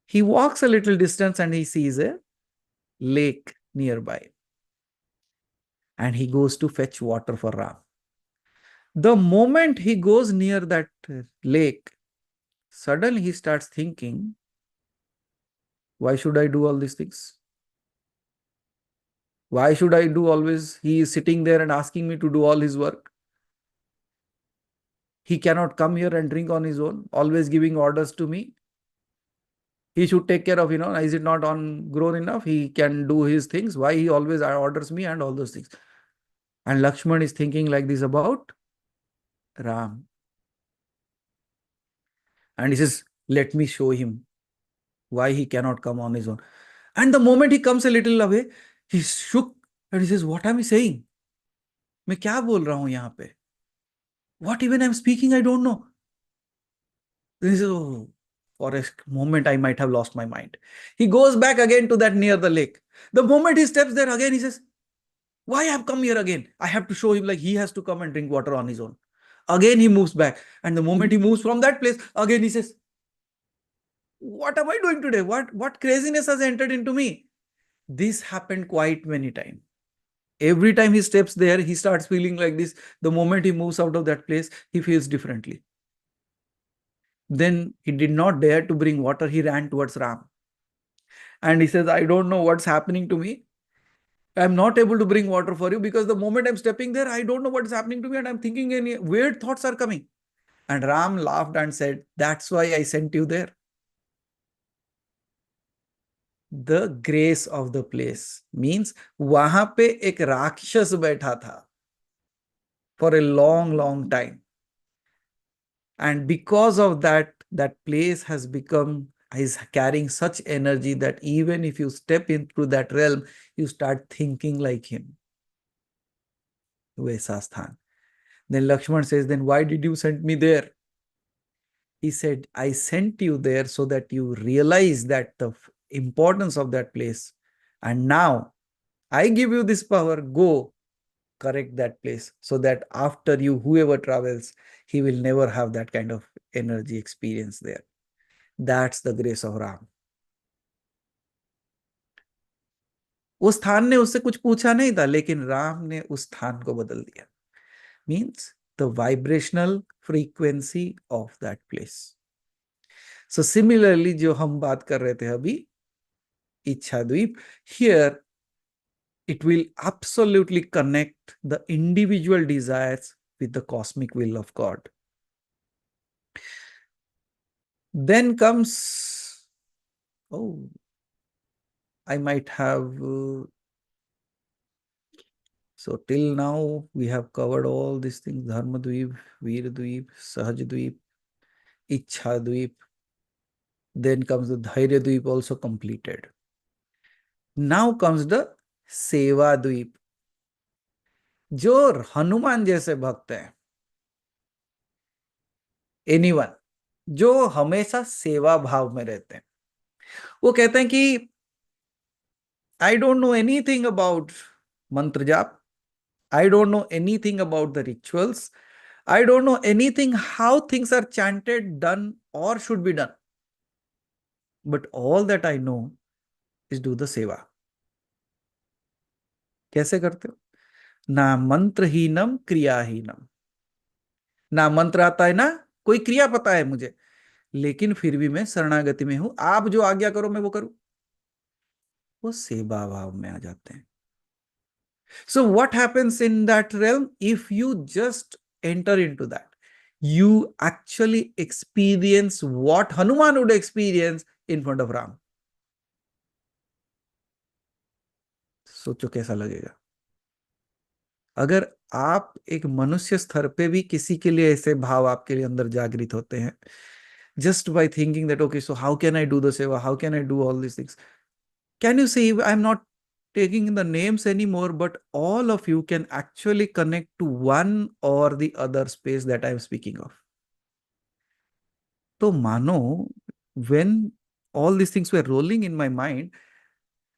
Speaker 2: He walks a little distance and he sees a lake nearby. And he goes to fetch water for Ram. The moment he goes near that lake, suddenly he starts thinking, why should I do all these things? Why should I do always? He is sitting there and asking me to do all his work. He cannot come here and drink on his own, always giving orders to me. He should take care of, is it not on grown enough? He can do his things. Why he always orders me and all those things? And Lakshman is thinking like this about Ram. And he says, let me show him why he cannot come on his own. And the moment he comes a little away, he shook and he says, what am I saying? मैं क्या बोल रहा हूं यहाँ पे? What even I'm speaking, I don't know. Then he says, oh, for a moment I might have lost my mind. He goes back again to that near the lake. The moment he steps there again, he says, why I have come here again? I have to show him like he has to come and drink water on his own. Again he moves back. And the moment he moves from that place, again he says, what am I doing today? What craziness has entered into me? This happened quite many times. Every time he steps there, he starts feeling like this. The moment he moves out of that place, he feels differently. Then he did not dare to bring water. He ran towards Ram. And he says, I don't know what's happening to me. I'm not able to bring water for you because the moment I'm stepping there, I don't know what is happening to me. And I'm thinking any weird thoughts are coming. And Ram laughed and said, that's why I sent you there. The grace of the place means वहां पे एक राक्षस बैठा था for a long time. And because of that, that place has become, is carrying such energy that even if you step into that realm, you start thinking like him. वैसा स्थान. Then Lakshman says, then why did you send me there? He said, I sent you there so that you realize that the importance of that place. And now I give you this power, go correct that place so that after you, whoever travels, he will never have that kind of energy experience there. That's the grace of Ram. उस स्थान ने उससे कुछ पूछा नहीं था, लेकिन राम ने उस स्थान को बदल दिया। Means the vibrational frequency of that place. So similarly जो हम बात कर रहे थे अभी, इच्छा द्वीप, here it will absolutely connect the individual desires with the cosmic will of God. Then comes, oh, I might have, so till now we have covered all these things: Dharma Dweep, Veer Dweep, Sahaj Dweep, Ichha Dweep. Then comes the Dhairya Dweep, also completed. Now comes the Seva Dweep. जो हनुमान जैसे भक्त हैं, anyone जो हमेशा सेवा भाव में रहते हैं, वो कहते हैं कि I don't know anything about mantra jap. I don't know anything about the rituals. I don't know anything how things are chanted, done, or should be done. But all that I know is do the seva. कैसे करते हो? ना मंत्रहीनम क्रियाहीनम। ना मंत्र आता है, ना कोई क्रिया पता है मुझे, लेकिन फिर भी मैं शरणागति में हूं, आप जो आज्ञा करो मैं वो करूं। वो सेवा भाव में आ जाते हैं। So what happens in that realm? If you just enter into that, you actually experience what Hanuman would experience in front of Ram. सोचो कैसा लगेगा अगर आप एक मनुष्य स्तर पे भी किसी के लिए ऐसे भाव आपके लिए अंदर जागृत होते हैं, just by thinking that okay, so how can I do the seva, how can I do all these things? Can you see, I'm not taking the names anymore, but all of you can actually connect to one or the other space that I'm speaking of. So mano, when all these things were rolling in my mind,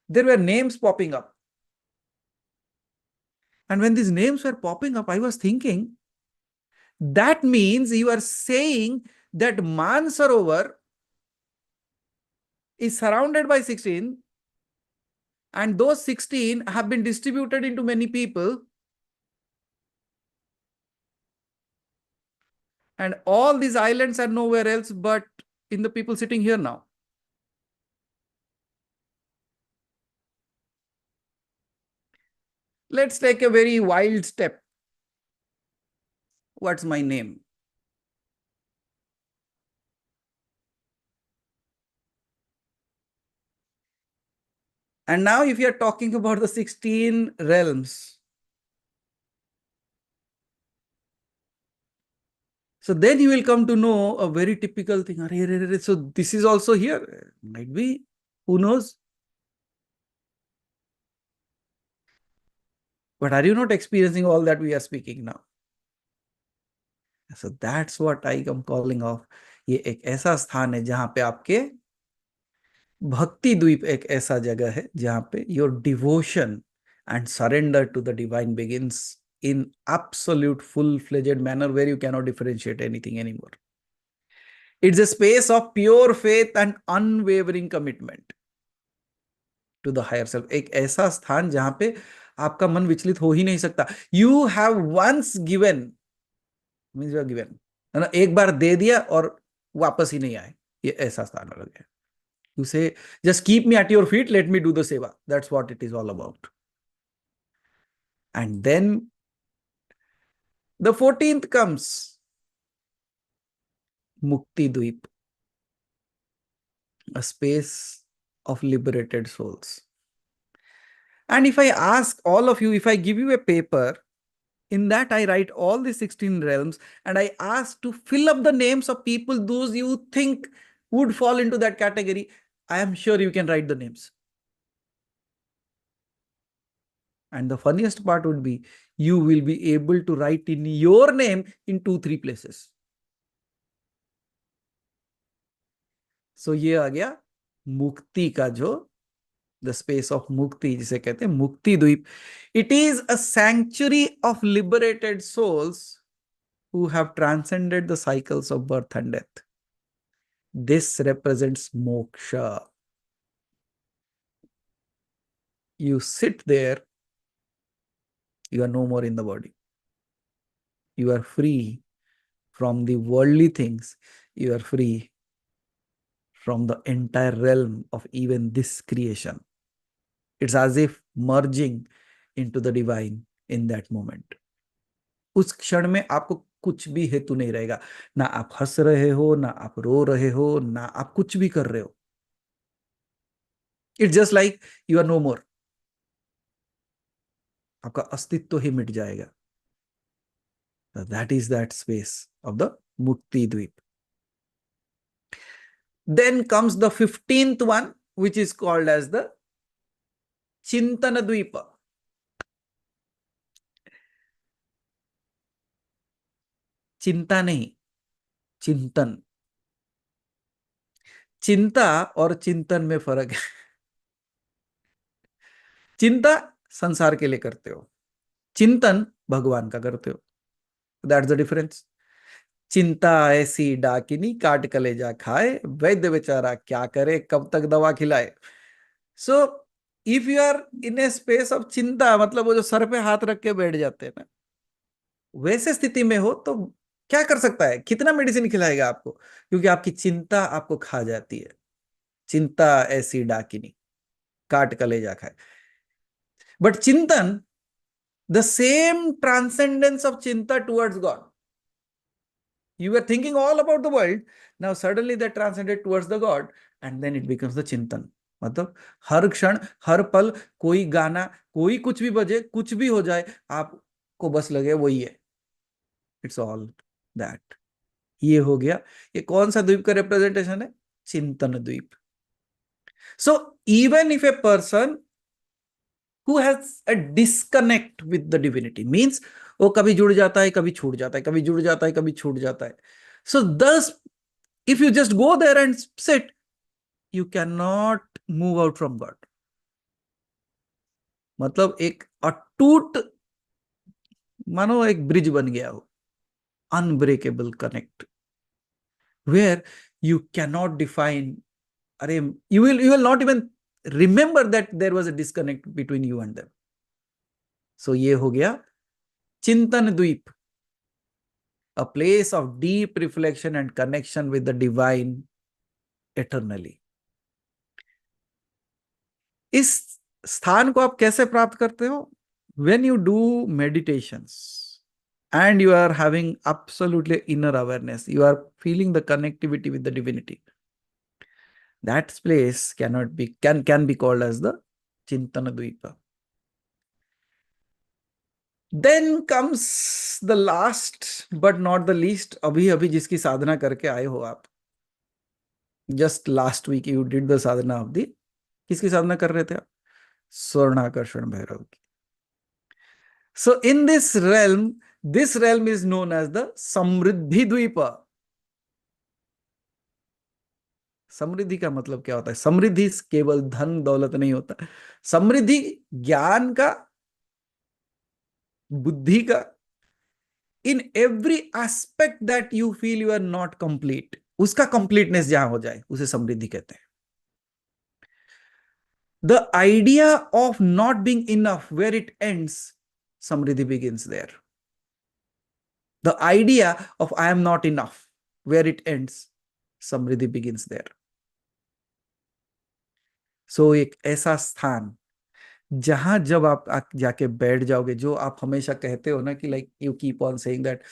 Speaker 2: there were names popping up. And when these names were popping up, I was thinking, that means you are saying that Mansarovar is surrounded by 16, and those 16 have been distributed into many people. And all these islands are nowhere else but in the people sitting here now. Let's take a very wild step. What's my name? And now if you're talking about the 16 realms, so then you will come to know a very typical thing. So this is also here. Might be. Who knows? But are you not experiencing all that we are speaking now? So that's what I am calling of. ये एक ऐसा स्थान है जहां पे आपके भक्ति द्वीप एक ऐसा जगह है जहां पे your devotion and surrender to the divine begins in absolute full-fledged manner where you cannot differentiate anything anymore. It's a space of pure faith and unwavering commitment to the higher self. एक ऐसा स्थान जहां पे आपका मन विचलित हो ही नहीं सकता. You have once given, means you are given, है ना, एक बार दे दिया और वापस ही नहीं आए. ये ऐसा स्थान अलग है. You say, just keep me at your feet, let me do the seva. That's what it is all about. And then the 14th comes, Mukti Dweep, a space of liberated souls. And if I ask all of you, if I give you a paper, in that I write all the 16 realms and I ask to fill up the names of people, those you think would fall into that category, I am sure you can write the names. And the funniest part would be, you will be able to write in your name in 2-3 places. So ये आ गया मुक्ति का जो, the space of mukti जिसे कहते हैं मुक्ति द्वीप. It is a sanctuary of liberated souls who have transcended the cycles of birth and death. This represents moksha. You sit there, you are no more in the body. You are free from the worldly things. You are free from the entire realm of even this creation. It's as if merging into the divine in that moment. उस क्षण में आपको कुछ भी हेतु नहीं रहेगा, ना आप हंस रहे हो, ना आप रो रहे हो, ना आप कुछ भी कर रहे हो. It's just like you are no more. आपका अस्तित्व ही मिट जाएगा. That is that space of the mukti dweep. Then comes the 15th one, which is called as the Chintana Dvipa. चिंता नहीं, चिंतन. चिंता और चिंतन में फर्क है. चिंता संसार के लिए करते हो, चिंतन भगवान का करते हो. That's the difference. चिंता ऐसी डाकिनी काट कलेजा खाए, वैद्य बेचारा क्या करे कब तक दवा खिलाए. So if you are in a space of चिंता, मतलब वो जो सर पे हाथ रख के बैठ जाते हैं ना, वैसे स्थिति में हो तो क्या कर सकता है, कितना मेडिसिन खिलाएगा आपको, क्योंकि आपकी चिंता आपको खा जाती है. चिंता ऐसी डाकिनी काट कलेजा खाए. बट चिंतन, द सेम ट्रांसेंडेंस ऑफ चिंता towards God. You were thinking all about the world. Now suddenly that transcended towards the God, and then it becomes the चिंतन. मतलब हर क्षण हर पल कोई गाना, कोई कुछ भी बजे, कुछ भी हो जाए, आपको बस लगे वही है. It's all that. ये हो गया. ये कौन सा द्वीप का रिप्रेजेंटेशन है? चिंतन द्वीप. So even if a person who has a disconnect with the divinity, means वो कभी जुड़ जाता है, कभी छूट जाता है, कभी जुड़ जाता है, कभी छूट जाता है. So thus, if you just go there and sit, you cannot move out from God. मतलब एक अटूट, मानो एक ब्रिज बन गया हो, unbreakable connect, where you cannot define. अरे you will not even remember that there was a disconnect between you and them. So ये हो गया चिंतन द्वीप, a place of deep reflection and connection with the divine eternally. इस स्थान को आप कैसे प्राप्त करते हो? When you do meditations and you are having absolutely inner awareness, you are feeling the connectivity with the divinity. That place can be called as the Chintana Dvipa. Then comes the last but not the least. अभी अभी जिसकी साधना करके आए हो आप, just last week you did the sadhana of the, किसकी साधना कर रहे थे आप? स्वर्णाकर्षण भैरव की. So in this realm is known as the समृद्धि द्वीप. समृद्धि का मतलब क्या होता है? समृद्धि केवल धन दौलत नहीं होता. समृद्धि ज्ञान का, बुद्धि का, in every aspect that you feel you are not complete, उसका कंप्लीटनेस जहां हो जाए उसे समृद्धि कहते हैं. The idea of not being enough, where it ends, samriddhi begins there. The idea of I am not enough, where it ends, samriddhi begins there. So एक ऐसा स्थान जहां जब आप जाके बैठ जाओगे, जो आप हमेशा कहते हो ना कि like you keep on saying that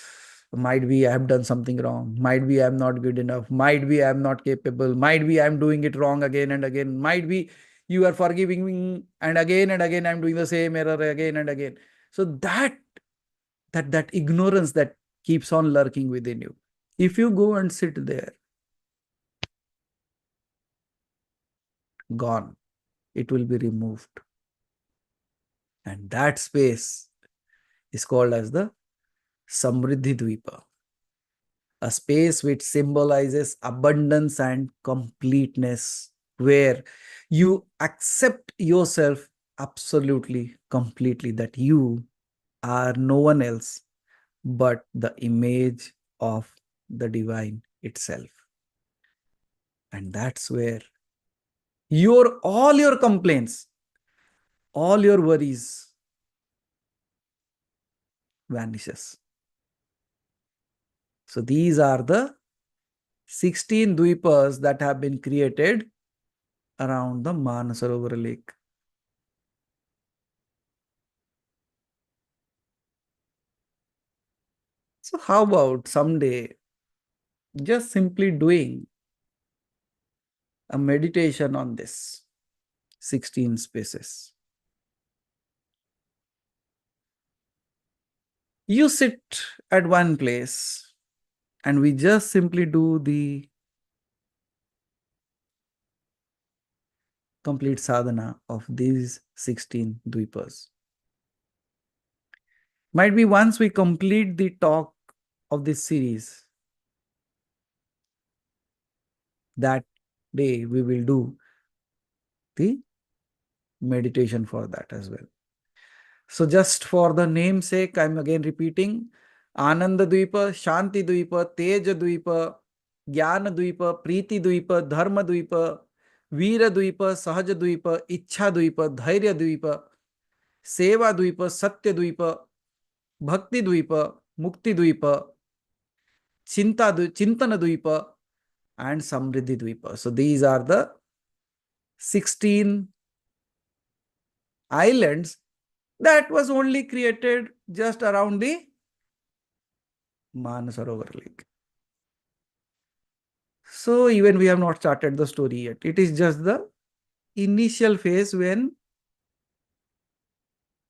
Speaker 2: might be I have done something wrong, might be I am not good enough, might be I am not capable, might be I am doing it wrong again and again, might be you are forgiving me and again I am doing the same error again and again. So that ignorance that keeps on lurking within you, if you go and sit there, gone, it will be removed. And that space is called as the Samriddhi Dvipa, a space which symbolizes abundance and completeness, where you accept yourself absolutely, completely, that you are no one else but the image of the divine itself. And that's where all your complaints, all your worries vanishes. So these are the 16 dweepas that have been created around the Manasarovar lake. So how about someday just simply doing a meditation on this 16 spaces? You sit at one place and we just simply do the complete sadhana of these 16 dweepas. Might be once we complete the talk of this series, that day we will do the meditation for that as well. So just for the namesake, I'm again repeating: Ananda Dvipa, Shanti Dvipa, Teja Dvipa, Jnana Dvipa, Preeti Dvipa, Dharma Dvipa, Veera Dvipa, Sahaja Dvipa, Ichha Dvipa, Dhairya Dvipa, Seva Dvipa, Satya Dvipa, Bhakti Dvipa, Mukti Dvipa, Chintana Dvipa, and Samriddhi Dvipa. So these are the 16 islands that was only created just around the Manasarovar lake. So even we have not started the story yet. It is just the initial phase when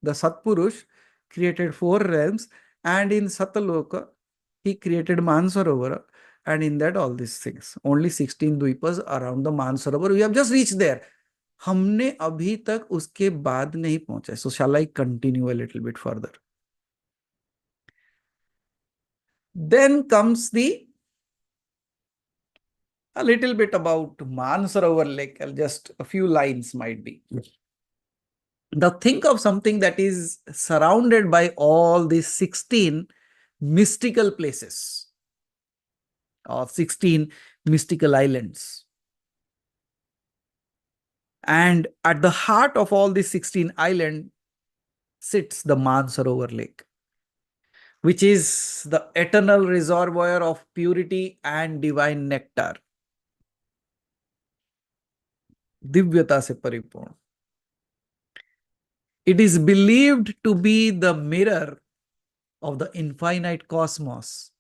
Speaker 2: the Satpurush created 4 realms, and in Sataloka he created Mansarovar, and in that all these things. Only 16 dweepas around the Mansarovar. We have just reached there. हमने अभी तक उसके बाद नहीं पहुंचे. So shall I continue a little bit further? Then comes a little bit about Mansarovar lake. Just a few lines might be. Now think of something that is surrounded by all these 16 mystical places, or 16 mystical islands. And at the heart of all these 16 islands sits the Mansarovar lake, which is the eternal reservoir of purity and divine nectar. दिव्यता से परिपूर्ण. It is believed to be the mirror of the infinite cosmos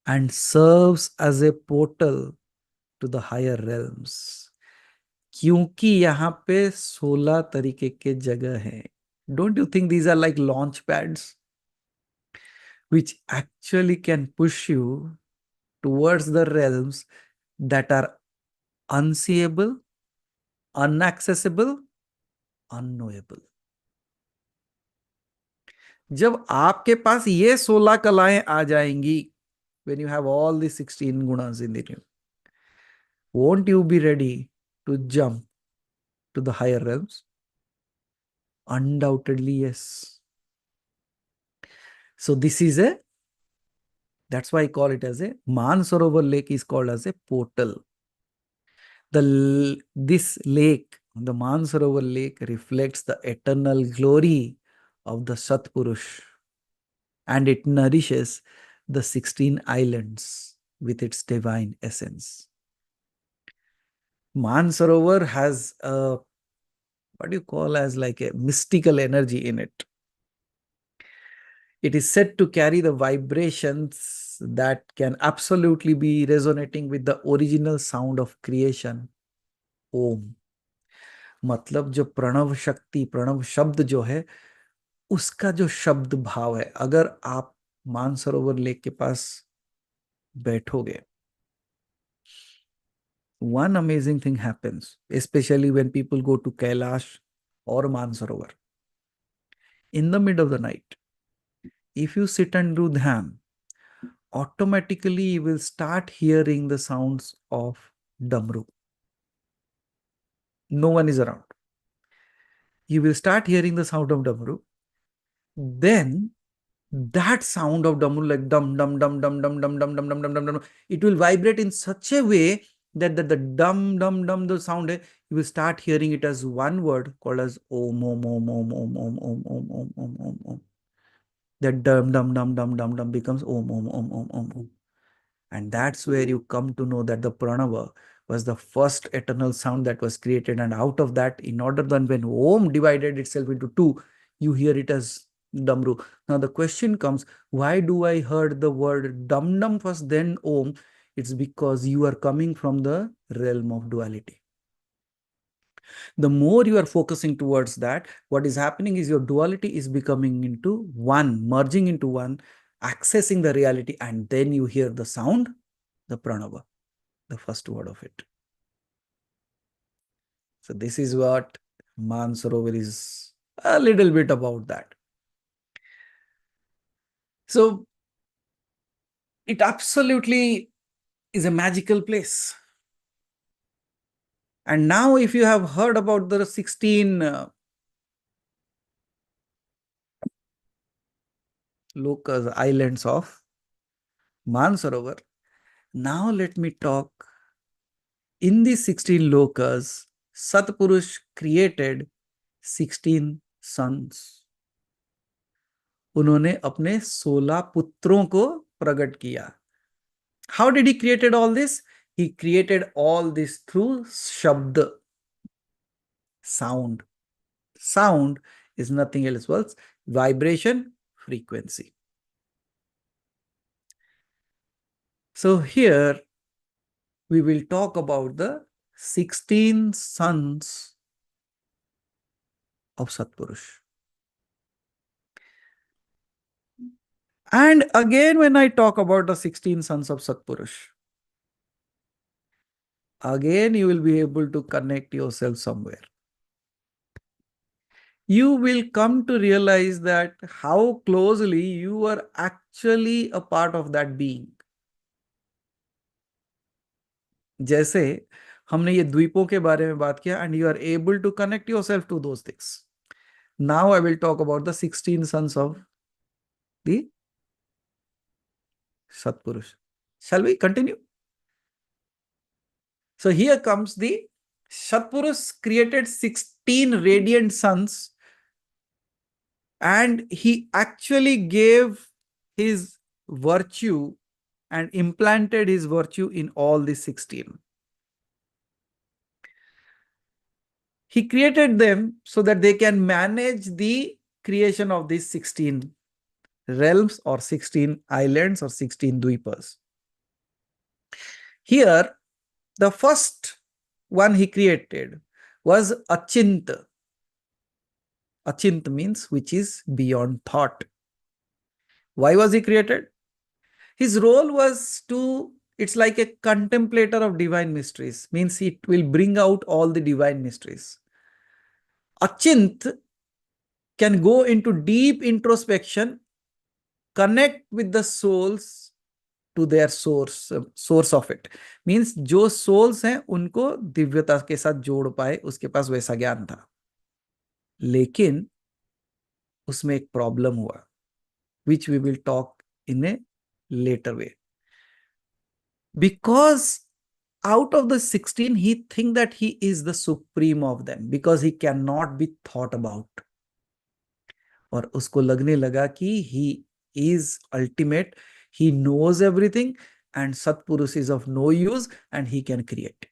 Speaker 2: and serves as a portal to the higher realms. क्योंकि यहाँ पे 16 तरीके के जगह हैं. Don't you think these are like launch pads which actually can push you towards the realms that are unseeable, unaccessible, unknowable? जब आपके पास ये 16 कलाएं आ जाएंगी, when you have all the 16 gunas in you, won't you be ready to jump to the higher realms? Undoubtedly, yes. So this is that's why I call it as a Mansarovar lake is called as a portal. This lake, the Mansarovar lake, reflects the eternal glory of the Satpurush, and it nourishes the 16 islands with its divine essence. Mansarovar has a, what do you call as like a mystical energy in it. It is said to carry the vibrations that can absolutely be resonating with the original sound of creation, ओम. मतलब जो प्रणव शक्ति, प्रणव शब्द जो है, उसका जो शब्द भाव है, अगर आप मानसरोवर लेक के पास बैठोगे, one amazing thing happens, especially when people go to Kailash or Mansarovar. In the mid of the night, if you sit and do dhyan, automatically you will start hearing the sounds of Damru. No one is around. You will start hearing the sound of Damru. Then that sound of Damru, like dum dum dum dum dum dum dum dum dum dum dum dum, it will vibrate in such a way that the dum dum dum the sound, you will start hearing it as one word called as om om om om om om om om om om om om. That dum dum dum dum dum dum becomes om om om om om om. And that's where you come to know that the pranava was the first eternal sound that was created. And out of that, in order then when om divided itself into two, you hear it as damru. Now the question comes, why do I heard the word dum dum first, then om? It's because you are coming from the realm of duality. The more you are focusing towards that, what is happening is your duality is becoming into one, merging into one, accessing the reality, and then you hear the sound, the pranava, the first word of it. So this is what Mansarovar is a little bit about that. So it absolutely is a magical place. And now if you have heard about the 16 lokas, islands of Mansarovar, now let me talk. In these 16 lokas, Satpurush created 16 sons. उन्होंने अपने 16 पुत्रों को प्रकट किया. How did he created all this? He created all this through shabd, sound. Sound is nothing else but vibration, frequency. So here we will talk about the 16 sons of Satpurush. And again, when I talk about the 16 sons of Satpurush, again you will be able to connect yourself somewhere. You will come to realize that how closely you are actually a part of that being. जैसे हमने ये द्वीपों के बारे में बात किया, and you are able to connect yourself to those things. Now I will talk about the 16 sons of the Satpurush. Shall we continue? So here comes the Satpurush created 16 radiant sons, and he actually gave his virtue and implanted his virtue in all the 16. He created them so that they can manage the creation of these 16 realms or 16 islands or 16 dweepas. Here, the first one he created was Achint. Achint means which is beyond thought. Why was he created? His role was to, it's like a contemplator of divine mysteries, means it will bring out all the divine mysteries. Achint can go into deep introspection, connect with the souls to their source of it. Means जो souls हैं उनको दिव्यता के साथ जोड़ पाए, उसके पास वैसा ज्ञान था. लेकिन उसमें एक प्रॉब्लम हुआ, which we will talk in a later way. Because out of the 16, he think that he is the supreme of them because he cannot be thought about. और उसको लगने लगा कि he is ultimate, he knows everything, and Satpurush is of no use and he can create.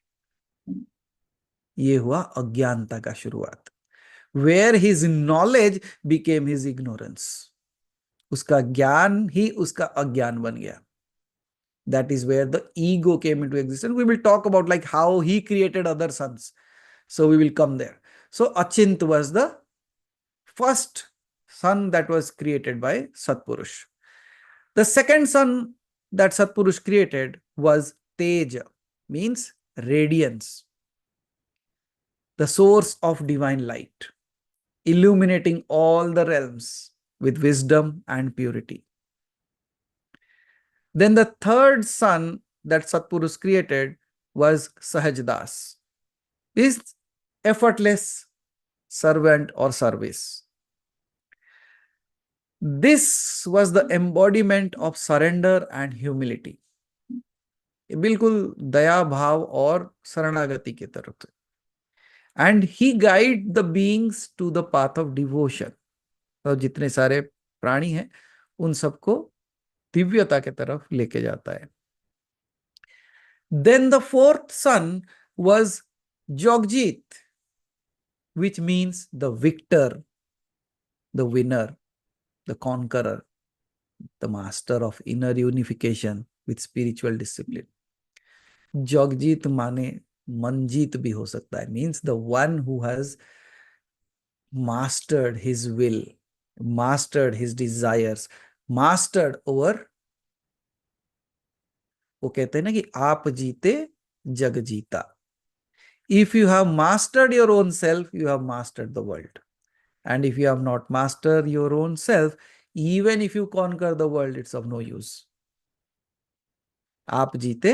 Speaker 2: ये हुआ अज्ञानता का शुरुआत, where his knowledge became his ignorance. उसका ज्ञान ही उसका अज्ञान बन गया. That is where the ego came into existence. We will talk about like how he created other sons. So we will come there. So Achint was the first son that was created by Satpurush. The second son that Satpurush created was Teja, means radiance, the source of divine light, illuminating all the realms with wisdom and purity. Then the third son that Satpurush created was Sahajdas, is effortless servant or service. This was the embodiment of surrender and humility. ये बिल्कुल दया भाव और शरणागति की तरफ। And he guide the beings to the path of devotion. तो जितने सारे प्राणी हैं उन सबको दिव्यता के तरफ लेके जाता है। Then the fourth son was Jogjit, which means the victor, the winner, the conqueror, the master of inner unification with spiritual discipline. Jogjit माने manjeet भी हो सकता है, means the one who has mastered his will, mastered his desires, mastered over, वो कहते हैं ना कि आप जीते जग जीता. If you have mastered your own self, you have mastered the world. And if you have not mastered your own self, even if you conquer the world, it's of no use. आप जीते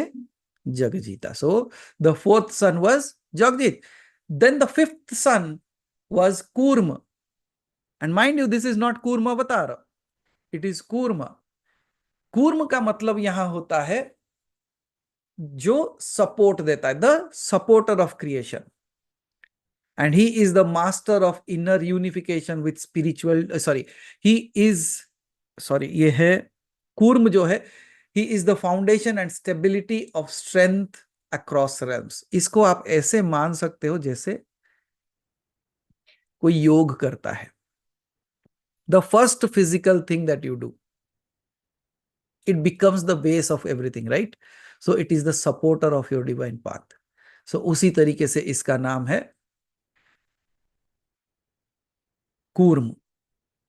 Speaker 2: जग जीता. So the fourth son was Jagjit. Then the fifth son was Kurma. And mind you, this is not Kurma Avatara. It is Kurma. कूर्म का मतलब यहां होता है जो support देता है, the supporter of creation. And he is the master of inner unification with spiritual, ये है कूर्म जो है, he is the foundation and stability of strength across realms. इसको आप ऐसे मान सकते हो जैसे कोई योग करता है. The first physical thing that you do, it becomes the base of everything, right? So it is the supporter of your divine path. So उसी तरीके से इसका नाम है कूर्म.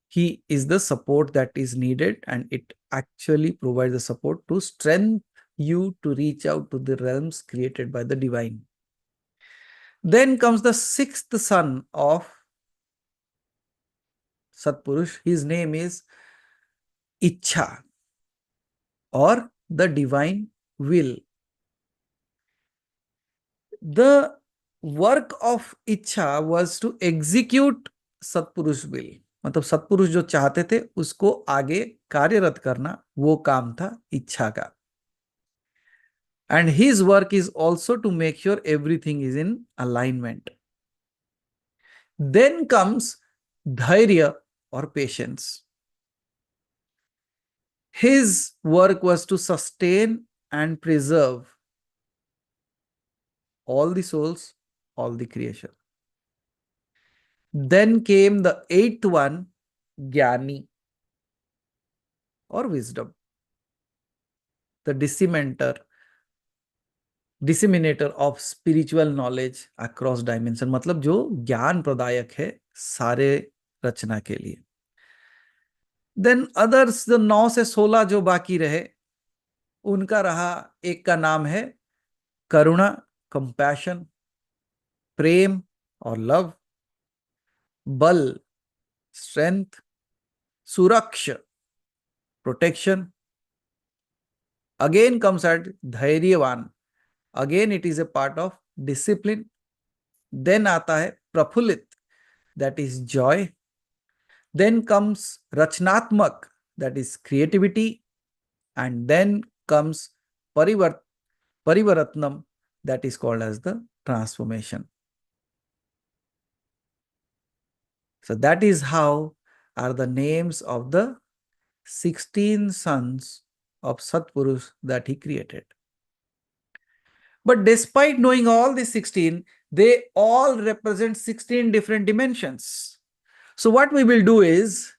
Speaker 2: He is the support that is needed, and it actually provides the support to strengthen you to reach out to the realms created by the divine. Then comes the sixth son of Satpurush. His name is Ichha, or the divine will. The work of Ichha was to execute Satpurush will. मतलब सत्पुरुष जो चाहते थे उसको आगे कार्यरत करना, वो काम था इच्छा का. And his work is also to make sure everything is in alignment. Then comes dhairya or patience. His work was to sustain and preserve all the souls, all the creation. Then came the eighth one, Jnani or wisdom, the disseminator of spiritual knowledge across dimension. मतलब जो ज्ञान प्रदायक है सारे रचना के लिए. Then others, the 9 से 16 जो बाकी रहे, उनका रहा, एक का नाम है करुणा, कंपैशन, प्रेम और लव, बल, स्ट्रेंथ, सुरक्षा, प्रोटेक्शन. Again comes at धैर्यवान. Again it is a part of discipline. Then आता है प्रफुल्लित, that is joy. Then comes रचनात्मक, that is creativity. And then comes parivaratnam, that is called as the transformation. So that is how are the names of the 16 sons of Satpurush that he created. But despite knowing all these 16, they all represent 16 different dimensions. So what we will do is,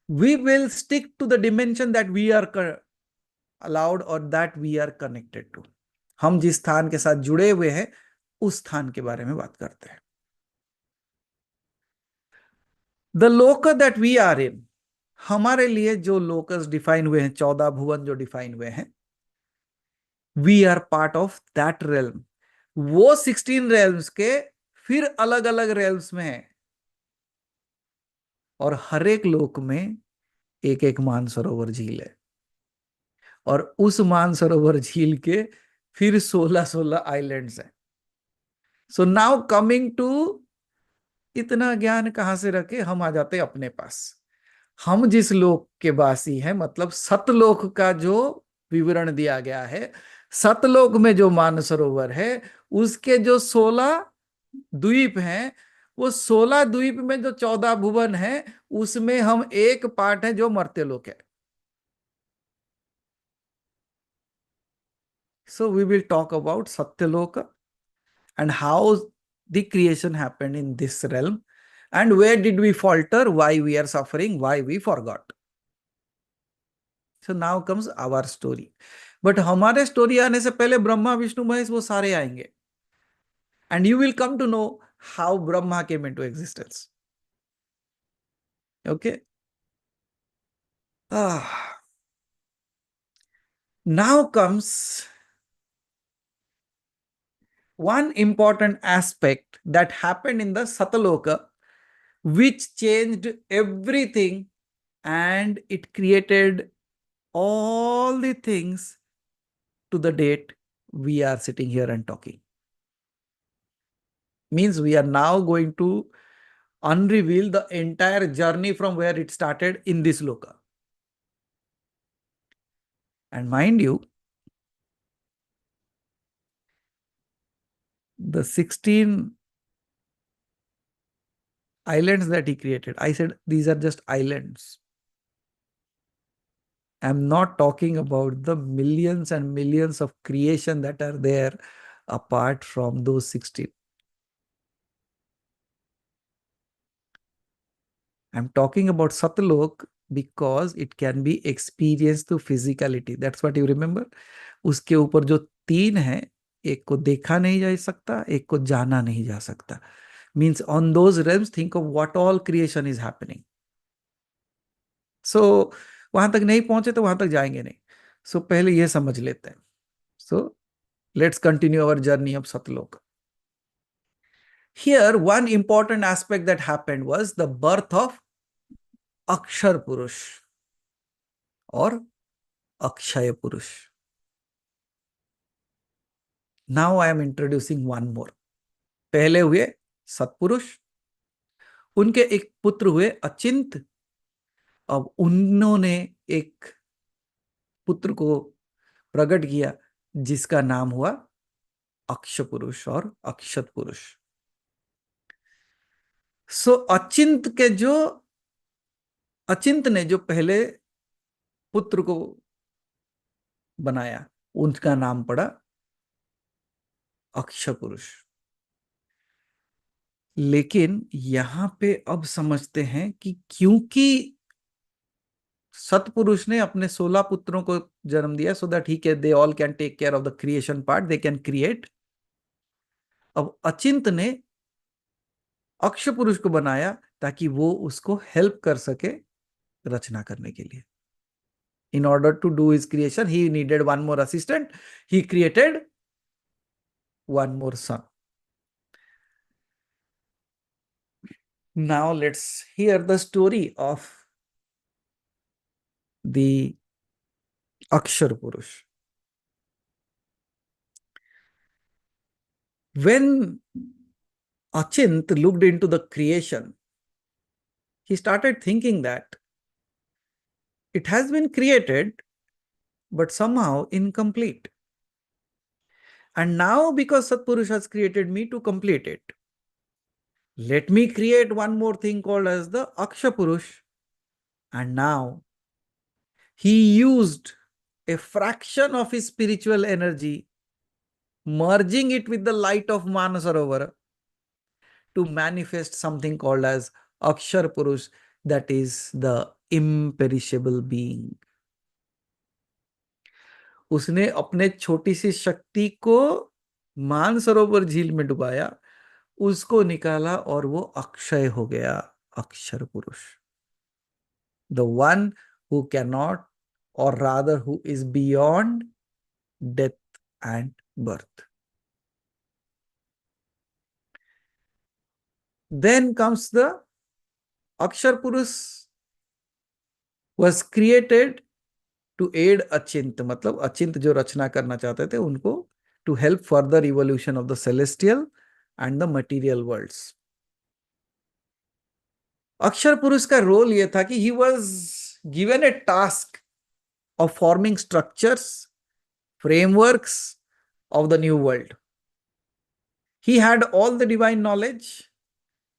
Speaker 2: we will stick to the dimension that we are allowed or that we are connected to. हम जिस स्थान के साथ जुड़े हुए हैं उस स्थान के बारे में बात करते हैं. The loka that we are in, हमारे लिए जो लोकस डिफाइन हुए हैं, 14 भुवन जो डिफाइन हुए हैं, we are part of that realm. वो 16 realms के फिर अलग अलग realms में है, और हर एक लोक में एक एक मानसरोवर झील है, और उस मानसरोवर झील के फिर 16-16 आइलैंड्स हैं. सो नाउ कमिंग टू, इतना ज्ञान कहां से रखे, हम आ जाते अपने पास. हम जिस लोक के वासी हैं, मतलब सतलोक का जो विवरण दिया गया है, सतलोक में जो मानसरोवर है उसके जो 16 द्वीप हैं, वो 16 द्वीप में जो 14 भुवन है उसमें हम एक पार्ट है जो मर्त्यलोक है. So we will talk about Satyaloka and how the creation happened in this realm and where did we falter, why we are suffering, why we forgot. So now comes our story. But हमारे story आने से पहले ब्रह्मा विष्णु महेश वो सारे आएंगे. And you will come to know how Brahma came into existence. Okay. Now comes one important aspect that happened in the Sataloka, which changed everything and it created all the things to the date we are sitting here and talking. Means we are now going to unreveal the entire journey from where it started in this loka. And mind you, the 16 islands that he created, I said these are just islands. I'm not talking about the millions and millions of creation that are there apart from those 16. I'm talking about Satlok because it can be experienced through physicality. That's what you remember. उसके ऊपर जो 3 है, एक को देखा नहीं जा सकता, एक को जाना नहीं जा सकता. Means on those realms, think of what all creation is happening. So वहां तक नहीं पहुंचे तो वहां तक जाएंगे नहीं. So पहले ये समझ लेते हैं. So let's continue our journey of Satlok. Here, one important aspect that happened was the birth of Akshar Purush or Akshaya Purush. Now I am introducing one more. पहले हुए सतपुरुष, उनके एक पुत्र हुए अचिंत. अब उन्होंने एक पुत्र को प्रकट किया जिसका नाम हुआ अक्ष पुरुष और अक्षत पुरुष. सो अचिंत ने जो पहले पुत्र को बनाया उनका नाम पड़ा अक्ष पुरुष. लेकिन यहां पे अब समझते हैं कि क्योंकि सतपुरुष ने अपने 16 पुत्रों को जन्म दिया so that he can they all can take care of the creation part, they can create. अब अचिंत ने अक्ष पुरुष को बनाया ताकि वो उसको हेल्प कर सके रचना करने के लिए. In order to do his creation, he needed one more assistant. He created one more son. Now let's hear the story of the Akshar Purush. When Achint looked into the creation, he started thinking that it has been created, but somehow incomplete. And now, because Satpurush has created me to complete it, let me create one more thing called as the Aksha Purush. And now, he used a fraction of his spiritual energy, merging it with the light of Manasarovar, to manifest something called as Akshar Purush, that is the imperishable being. उसने अपने छोटी सी शक्ति को मानसरोवर झील में डुबाया, उसको निकाला और वो अक्षय हो गया, अक्षर पुरुष. The one who cannot, or rather who is beyond death and birth. Then comes the Akshar Purush was created to aid Achint. मतलब अचिंत जो रचना करना चाहते थे उनको to help further evolution of the celestial and the material worlds. अक्षर पुरुष का role यह था कि he was given a task of forming structures frameworks of the new world. He had all the divine knowledge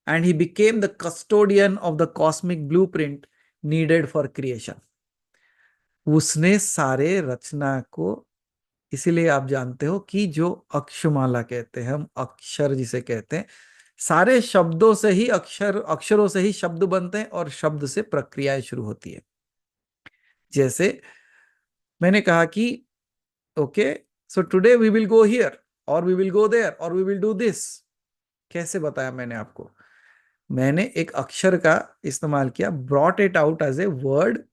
Speaker 2: and he became the custodian of the cosmic blueprint needed for creation. उसने सारे रचना को, इसीलिए आप जानते हो कि जो अक्षमाला कहते हैं हम, अक्षर जिसे कहते हैं, सारे शब्दों से ही अक्षरों से ही शब्द बनते हैं और शब्द से प्रक्रियाएं शुरू होती है. जैसे मैंने कहा कि okay, so today we will go here और वी विल गो देयर और वी विल डू दिस. कैसे बताया मैंने आपको? मैंने एक अक्षर का इस्तेमाल किया, brought it out as a word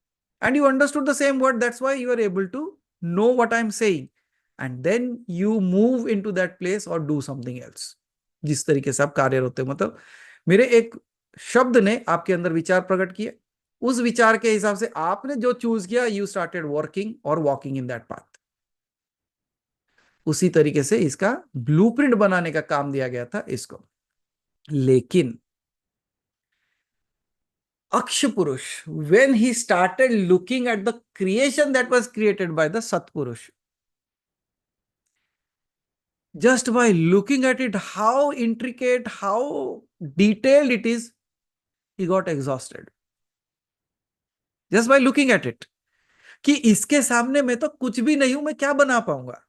Speaker 2: and you understood the same word. That's why you are able to know what I'm saying. And then you move into that place or do something else. जिस तरीके से आप कार्य होते हो, मतलब मेरे एक शब्द ने आपके अंदर विचार प्रकट किए, उस विचार के हिसाब से आपने जो चूज किया, you started working or walking in that path. उसी तरीके से इसका ब्लूप्रिंट बनाने का काम दिया गया था इसको. लेकिन Akshapurush, when he started looking at the creation that was created by the Satpurush, just by looking at it, how intricate, how detailed it is, he got exhausted. Just by looking at it. कि इसके सामने मैं तो कुछ भी नहीं हूं, मैं क्या बना पाऊंगा?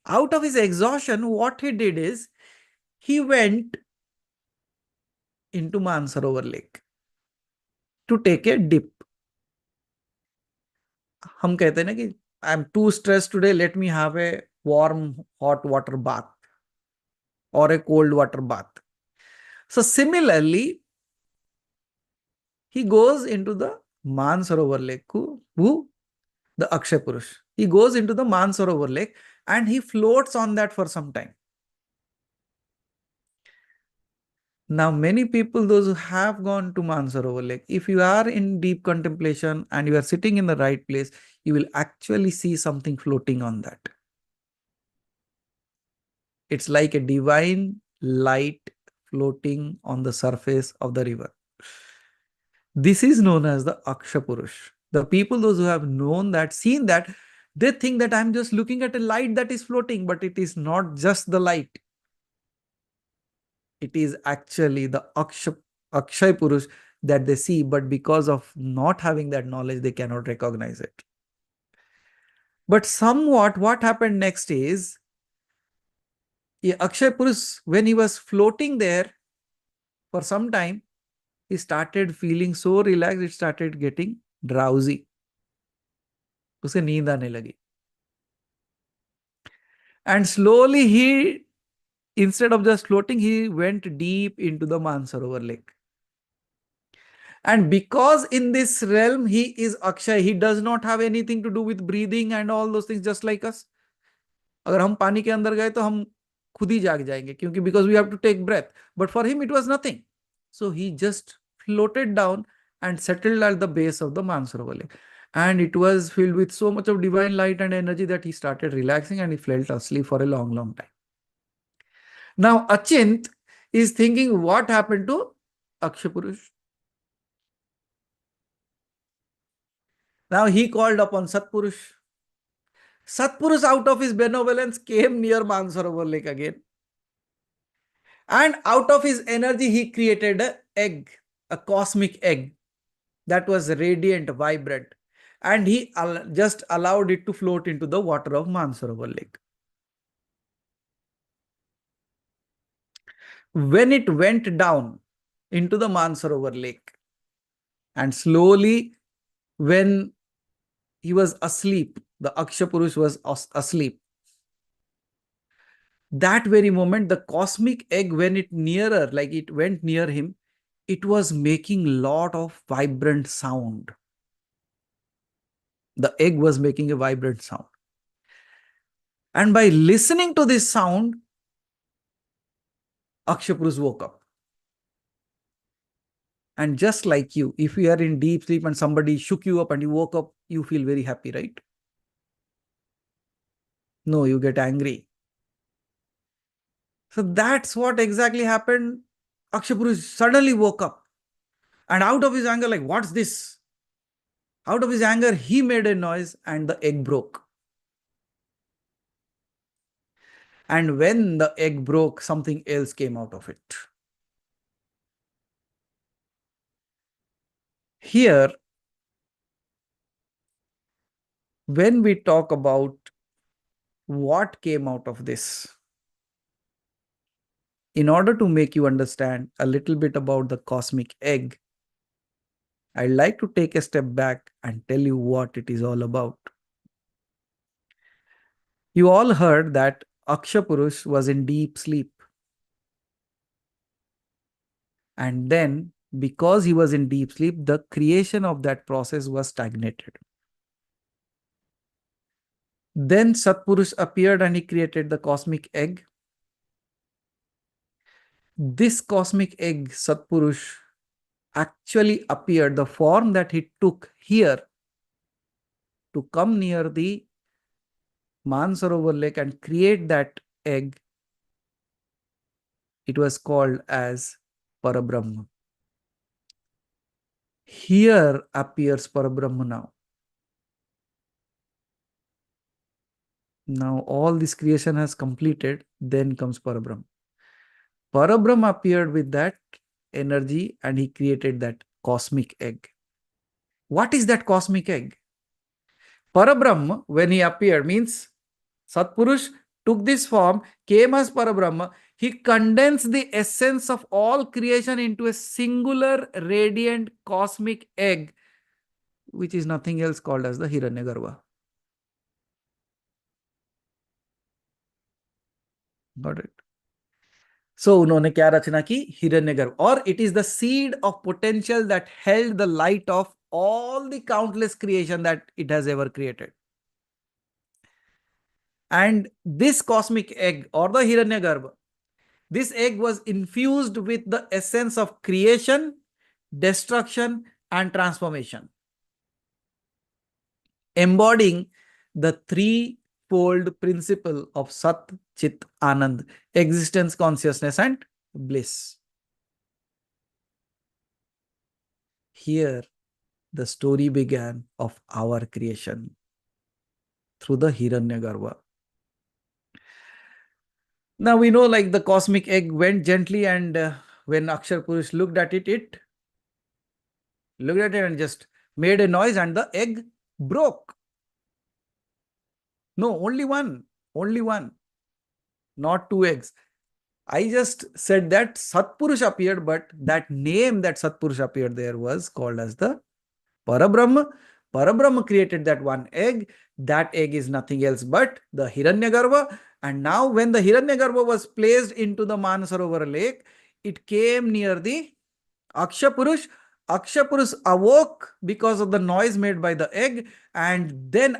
Speaker 2: Out of his exhaustion, what he did is, he went into Mansarovar Lake to take a dip. हम कहते हैं ना कि I am too stress today, let me have a warm hot water bath or a cold water bath. So similarly, he goes into the Mansarovar Lake. Who? The Akshay Purush. He goes into the Mansarovar Lake and he floats on that for some time. Now, many people, those who have gone to Mansarovar Lake, if you are in deep contemplation and you are sitting in the right place, you will actually see something floating on that. It's like a divine light floating on the surface of the river. This is known as the Akshapurush. The people, those who have known that, seen that, they think that I'm just looking at a light that is floating, but it is not just the light. It is actually the Akshay Purush that they see, but because of not having that knowledge, they cannot recognize it. But somewhat what happened next is, Akshay Purush, when he was floating there for some time, he started feeling so relaxed, it started getting drowsy. उसे नींद आने लगी. And slowly he, instead of just floating, he went deep into the Mansarovar Lake. And because in this realm he is Akshay, he does not have anything to do with breathing and all those things, just like us. अगर हम पानी के अंदर गए तो हम खुद ही जाग जाएंगे, क्योंकि because we have to take breath. But for him it was nothing. So he just floated down and settled at the base of the Mansarovar Lake. And it was filled with so much of divine light and energy that he started relaxing and he fell asleep for a long, long time. Now, Achint is thinking, what happened to Akshapurush? Now he called upon Satpurush. Satpurush, out of his benevolence, came near Mansarovar Lake again. And out of his energy, he created an egg, a cosmic egg that was radiant, vibrant. And he just allowed it to float into the water of Mansarovar Lake. When it went down into the Mansarovar Lake, and slowly, when he was asleep, the Akshapurush was asleep. That very moment, the cosmic egg, when it nearer, like it went near him, it was making lot of vibrant sound. The egg was making a vibrant sound. And by listening to this sound, Akshapurush woke up. And just like you, if you are in deep sleep and somebody shook you up and you woke up, you feel very happy, right? No, you get angry. So that's what exactly happened. Akshapurush suddenly woke up and out of his anger, like, what's this? Out of his anger, he made a noise and the egg broke. And when the egg broke, something else came out of it. Here, when we talk about what came out of this, in order to make you understand a little bit about the cosmic egg, I'd like to take a step back and tell you what it is all about. You all heard that Akshapurush was in deep sleep. And then, because he was in deep sleep, the creation of that process was stagnated. Then Satpurush appeared and he created the cosmic egg. This cosmic egg, Satpurush, actually appeared, the form that he took here to come near the Mansarovar lake and create that egg, it was called as Parabrahma. Here appears Parabrahma now. Now all this creation has completed, then comes Parabrahma. Parabrahma appeared with that energy and he created that cosmic egg. What is that cosmic egg? Parabrahma, when he appeared, means Satpurush took this form, came as Parabrahma. He condensed the essence of all creation into a singular, radiant, cosmic egg, which is nothing else called as the Hiranyagarbha. Got it? So उन्होंने क्या रचना की? हिरण्यगर्भ. Or it is the seed of potential that held the light of all the countless creation that it has ever created. And this cosmic egg or the Hiranyagarbha, this egg was infused with the essence of creation, destruction, and transformation, embodying the threefold principle of Sat, Chit, Anand, existence, consciousness, and bliss. Here, the story began of our creation through the Hiranyagarbha. Now we know, like, the cosmic egg went gently, and when Akshar Purush looked at it, it looked at it and just made a noise and the egg broke. No, only one, not two eggs. I just said that Satpurush appeared, but that name that Satpurush appeared there was called as the Parabrahma. Parabrahma created that one egg. That egg is nothing else but the Hiranyagarbha. And now when the Hiranyagarbha was placed into the Manasarovar lake, it came near the Akshapurush. Akshapurush awoke because of the noise made by the egg. And then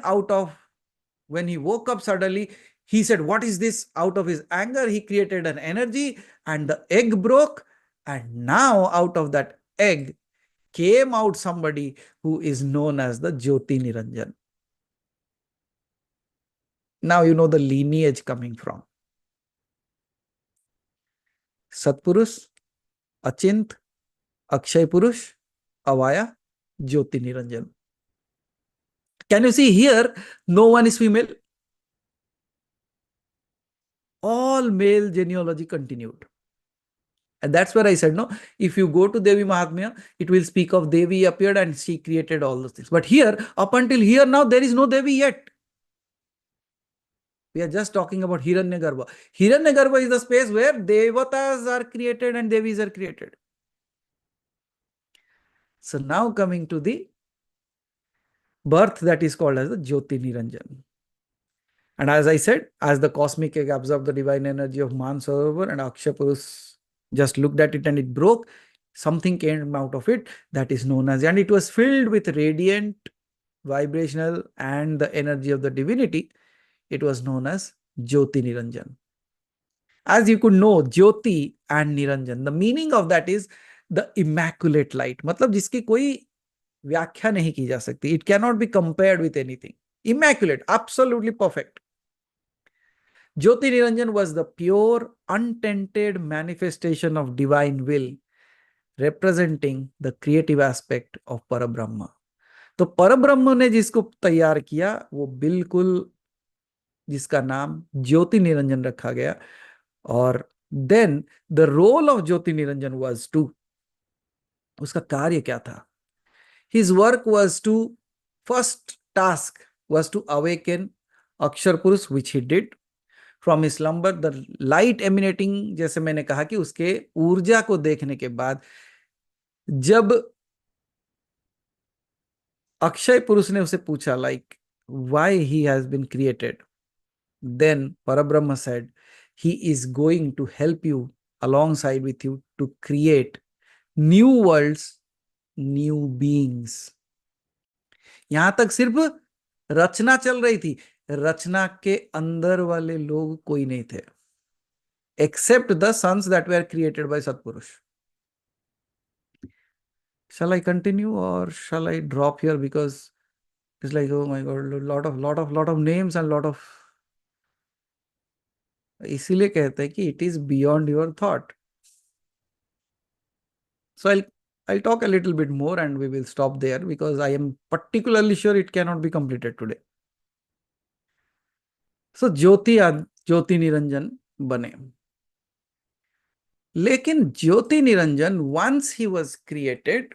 Speaker 2: when he woke up suddenly, he said, what is this? Out of his anger, he created an energy and the egg broke. And now out of that egg came out somebody who is known as the Jyoti Niranjan. Now you know the lineage coming from Satpurush, Achint, Akshay Purush, Avaya, Jyoti Niranjan. Can you see here? No one is female. All male genealogy continued. And that's where I said, no, if you go to Devi Mahatmya, it will speak of Devi appeared and she created all those things. But here, up until here now, there is no Devi yet. We are just talking about Hiranyagarbha. Hiranyagarbha is the space where Devatas are created and Devis are created. So now coming to the birth that is called as the Jyoti Niranjan. And as I said, as the cosmic egg absorbed the divine energy of Mansarovar and Akshapurush just looked at it and it broke, something came out of it that is known as, and it was filled with radiant, vibrational, and the energy of the divinity. It was known as Jyoti Niranjan. As you could know, Jyoti and Niranjan, the meaning of that is the immaculate light. मतलब जिसकी कोई व्याख्या नहीं की जा सकती. It cannot be compared with anything. Immaculate, absolutely perfect. Jyoti Niranjan was the pure, untainted manifestation of divine will, representing the creative aspect of Parabrahma. तो परब्रह्म ने जिसको तैयार किया वो बिल्कुल, जिसका नाम ज्योति निरंजन रखा गया। और then the role of Jyoti Niranjan was to, उसका कार्य क्या था? His work was to, first task was to awaken Akshar Purush, which he did from his slumber, the light emanating. जैसे मैंने कहा कि उसके ऊर्जा को देखने के बाद जब अक्षय पुरुष ने उसे पूछा like why he has been created, then Parabrahma said he is going to help you alongside with you to create new worlds, new beings. यहां तक सिर्फ रचना चल रही थी, रचना के अंदर वाले लोग कोई नहीं थे except the sons that were created by Satpurush. Shall I continue or shall I drop here, because it's like, oh my god, lot of names and lot of, इसीलिए कहते हैं कि it is beyond your thought. So I'll talk a little bit more and we will stop there, because I am particularly sure it cannot be completed today. So ज्योति निरंजन बने, लेकिन ज्योति Niranjan, once he was created,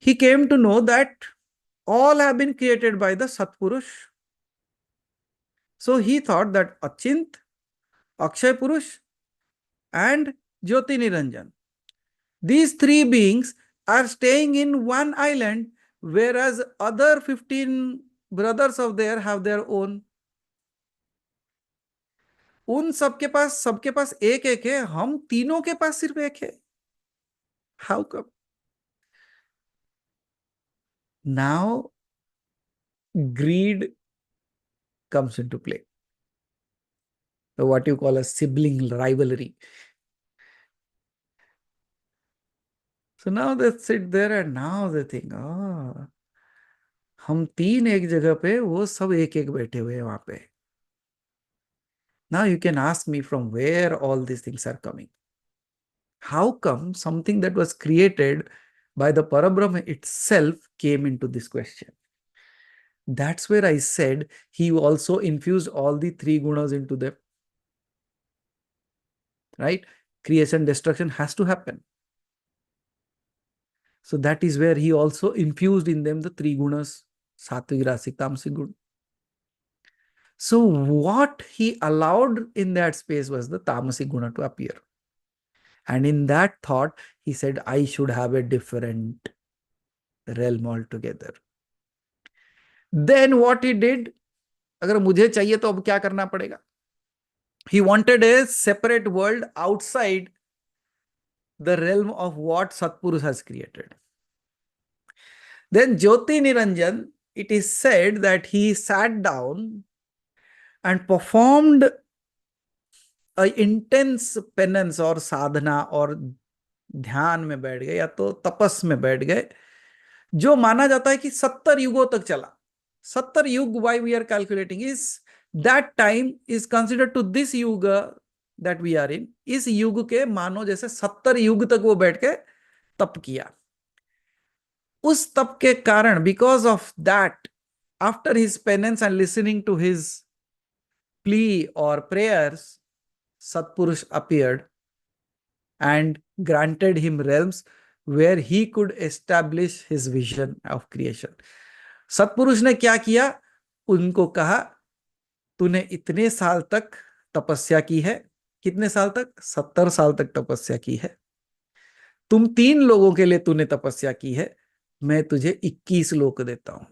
Speaker 2: he came to know that all have been created by the Satpurush. So he thought that Achint, Akshay Purush and Jyoti Niranjan, these three beings are staying in one island, whereas other 15 brothers of theirs have their own. उन सबके पास एक एक है, हम तीनों के पास सिर्फ एक है. How come? Now greed comes into play. So what you call a sibling rivalry. So now they sit there and now they think, हम तीन एक जगह पे, वो सब एक एक बैठे हुए हैं वहां पे. Now you can ask me from where all these things are coming. How come something that was created by the Parabrahma itself came into this question? That's where I said he also infused all the three gunas into them. Right? Creation, destruction has to happen. So that is where he also infused in them the three gunas, sattvic, rasic, tamasic gun. So what he allowed in that space was the tamasic guna to appear. And in that thought, he said, I should have a different realm altogether. Then what he did, अगर मुझे चाहिए तो अब क्या करना पड़ेगा? He wanted a separate world outside the realm of what Satpurus has created. Then Jyoti Niranjan, it is said that he sat down and performed an intense penance or sadhana, और ध्यान में बैठ गए या तो तपस में बैठ गए, जो माना जाता है कि 70 युगों तक चला. 70 युग, why we are calculating is that time is considered to this yuga that we are in. इस युग के मानो जैसे 70 युग तक वो बैठ के तप किया. उस तप के कारण, because of that, after his penance and listening to his plea or prayers, Satpurush appeared and granted him realms where he could establish his vision of creation. सतपुरुष ने क्या किया? उनको कहा, तूने इतने साल तक तपस्या की है. कितने साल तक? 70 साल तक तपस्या की है. तुम तीन लोगों के लिए तूने तपस्या की है, मैं तुझे 21 लोक देता हूं.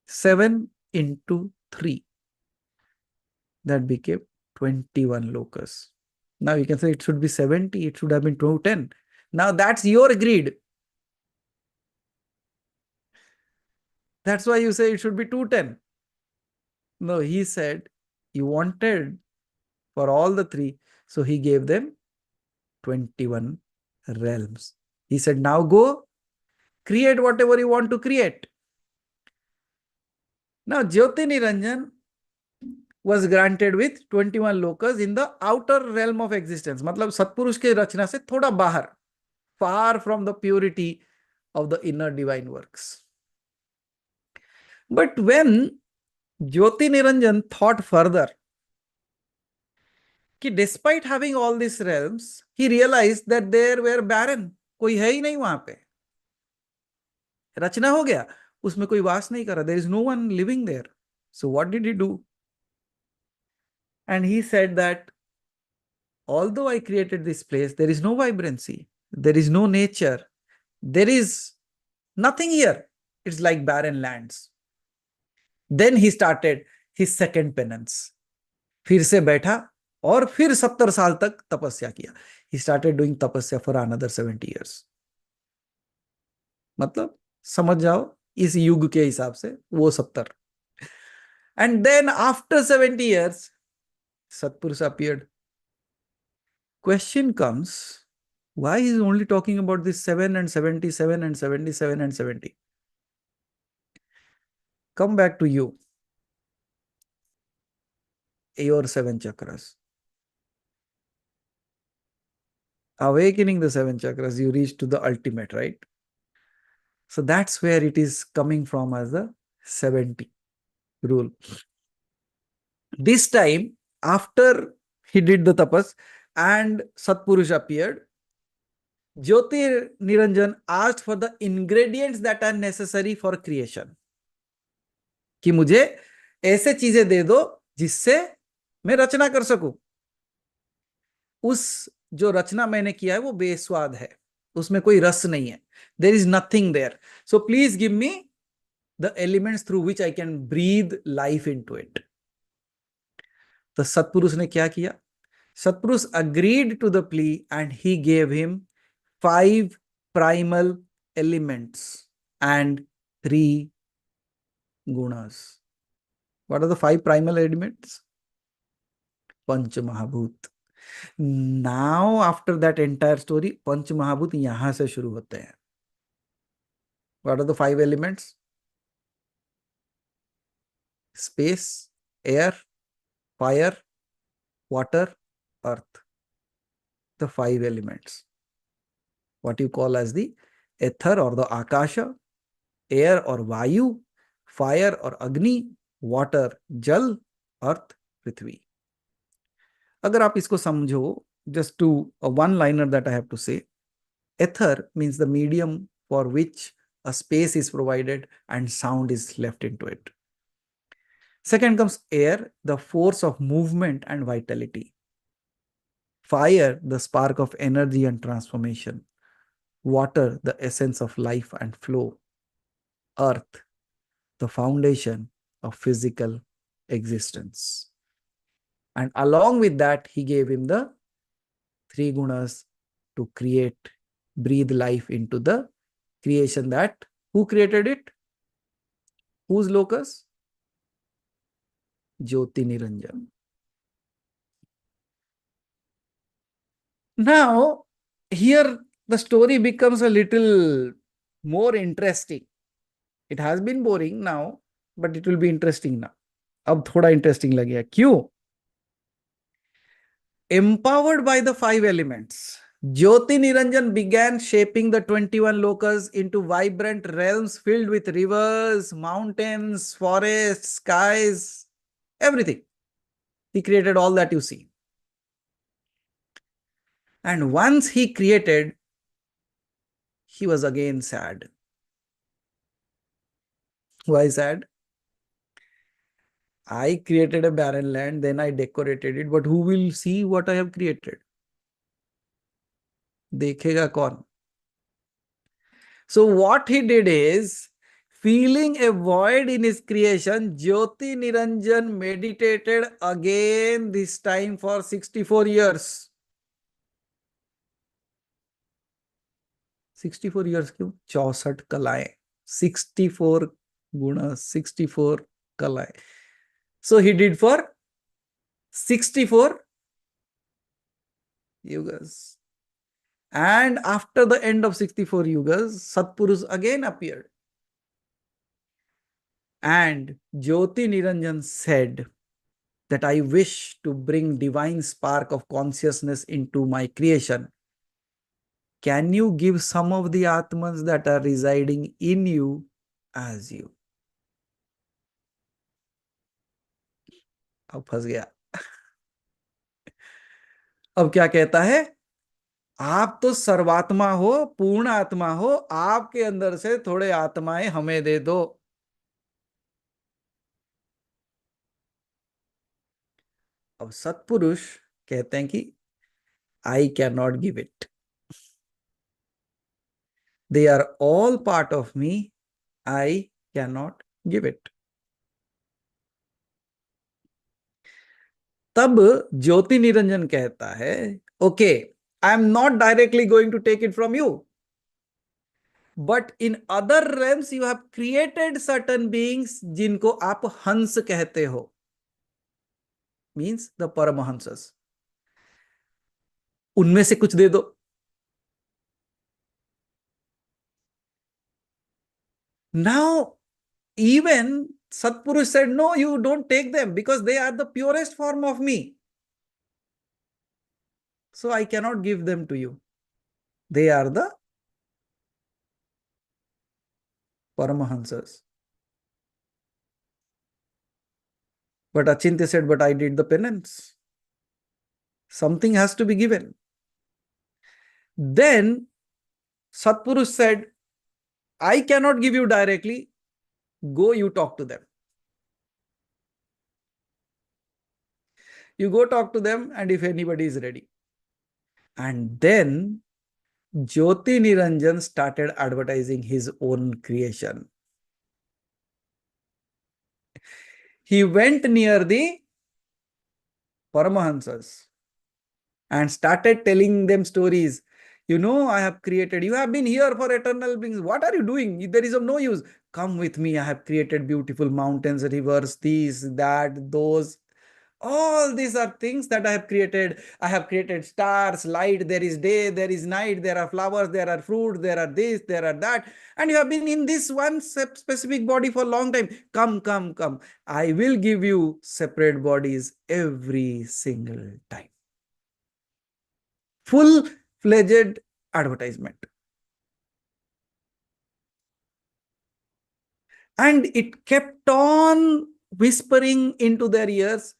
Speaker 2: 7 into 3, that became 21 lokas. Now you can say it should be 70, it should have been 210. Now that's your greed. That's why you say it should be 210. No, he said he wanted for all the three, so he gave them 21 realms. He said, now go create whatever you want to create. Now Jyoti Niranjan was granted with 21 lokas in the outer realm of existence. मतलब सतपुरुष के रचना से थोड़ा बाहर, far from the purity of the inner divine works. But when Jyoti Niranjan thought further, कि despite having all these realms, he realized that there were barren. कोई है ही नहीं वहां पे. रचना हो गया, उसमें कोई वास नहीं कर रहा. There is no one living there. So what did he do? And he said that although I created this place, there is no vibrancy, there is no nature, there is nothing here. It's like barren lands. Then he started his second penance. फिर से बैठा और फिर 70 साल तक तपस्या किया. He started doing tapasya for another 70 years. मतलब समझ जाओ इस युग के हिसाब से वो 70. And then after 70 years, Satpurush appeared. Question comes, why is he only talking about this 7 and 77 and 77 and 70? Come back to you. Your 7 chakras. Awakening the 7 chakras, you reach to the ultimate, right? So that's where it is coming from as the 70 rule. This time, after he did the tapas and Satpurush appeared, Jyoti Niranjan asked for the ingredients that are necessary for creation. कि मुझे ऐसे चीजें दे दो जिससे मैं रचना कर सकूं. उस जो रचना मैंने किया है वो बेस्वाद है, उसमें कोई रस नहीं है. There is nothing there. So please give me the elements through which I can breathe life into it. तो सतपुरुष ने क्या किया? Satpurush agreed to the plea and he gave him 5 primal elements and 3 gunas. What are the 5 primal elements? Panch Mahabhut. Now after that entire story, Panch Mahabhut yahan se shuru hote hain. What are the 5 elements? Space, air, fire, water, earth. The 5 elements. What you call as the ether or the akasha, air or vayu, fire or agni, water, jal, earth, prithvi. अगर आप इसको समझो, just to a one liner that I have to say, ether means the medium for which a space is provided and sound is left into it. Second comes air, the force of movement and vitality. Fire, the spark of energy and transformation. Water, the essence of life and flow. Earth, the foundation of physical existence. And along with that, he gave him the 3 gunas to create, breathe life into the creation that, who created it? Whose locus? Jyoti Niranjan. Now, here the story becomes a little more interesting. It has been boring now, but it will be interesting now. अब थोड़ा interesting लगेगा. क्यों? Empowered by the 5 elements, Jyoti Niranjan began shaping the 21 lokas into vibrant realms filled with rivers, mountains, forests, skies, everything. He created all that you see. And once he created, he was again sad. Why sad? I created a barren land, then I decorated it, but who will see what I have created? देखेगा कौन? So what he did is, feeling a void in his creation, Jyoti Niranjan meditated again, this time for 64 years. 64 years क्यों? 64 कलाएं, 64 गुणा, 64 कलाएं. So he did for 64 yugas. And after the end of 64 yugas, Satpurush again appeared. And Jyoti Niranjan said that I wish to bring divine spark of consciousness into my creation. can you give some of the Atmans that are residing in you as you? अब फंस गया. अब क्या कहता है? आप तो सर्वात्मा हो, पूर्ण आत्मा हो, आपके अंदर से थोड़े आत्माएं हमें दे दो. अब सत्पुरुष कहते हैं कि I can not give it. They are all part of me, I can not give it. तब ज्योति निरंजन कहता है, okay, I am not directly going to take it from you, but in other realms you have created certain beings जिनको आप हंस कहते हो, means the परमहंसस. उनमें से कुछ दे दो. Now even Satpurush said, no, you don't take them because they are the purest form of me. So I cannot give them to you. They are the Paramahansas. But Achintya said, but I did the penance. Something has to be given. Then Satpurush said, I cannot give you directly. Go, you talk to them. You go talk to them, and if anybody is ready. And then Jyoti Niranjan started advertising his own creation. He went near the Paramahansas and started telling them stories. You know, I have created, you have been here for eternal beings. What are you doing? There is of no use. Come with me. I have created beautiful mountains, rivers, these, that, those. All these are things that I have created. I have created stars, light, there is day, there is night, there are flowers, there are fruit, there are this, there are that. And you have been in this one specific body for a long time. Come, come, come. I will give you separate bodies every single time. Full-fledged advertisement. And it kept on whispering into their ears.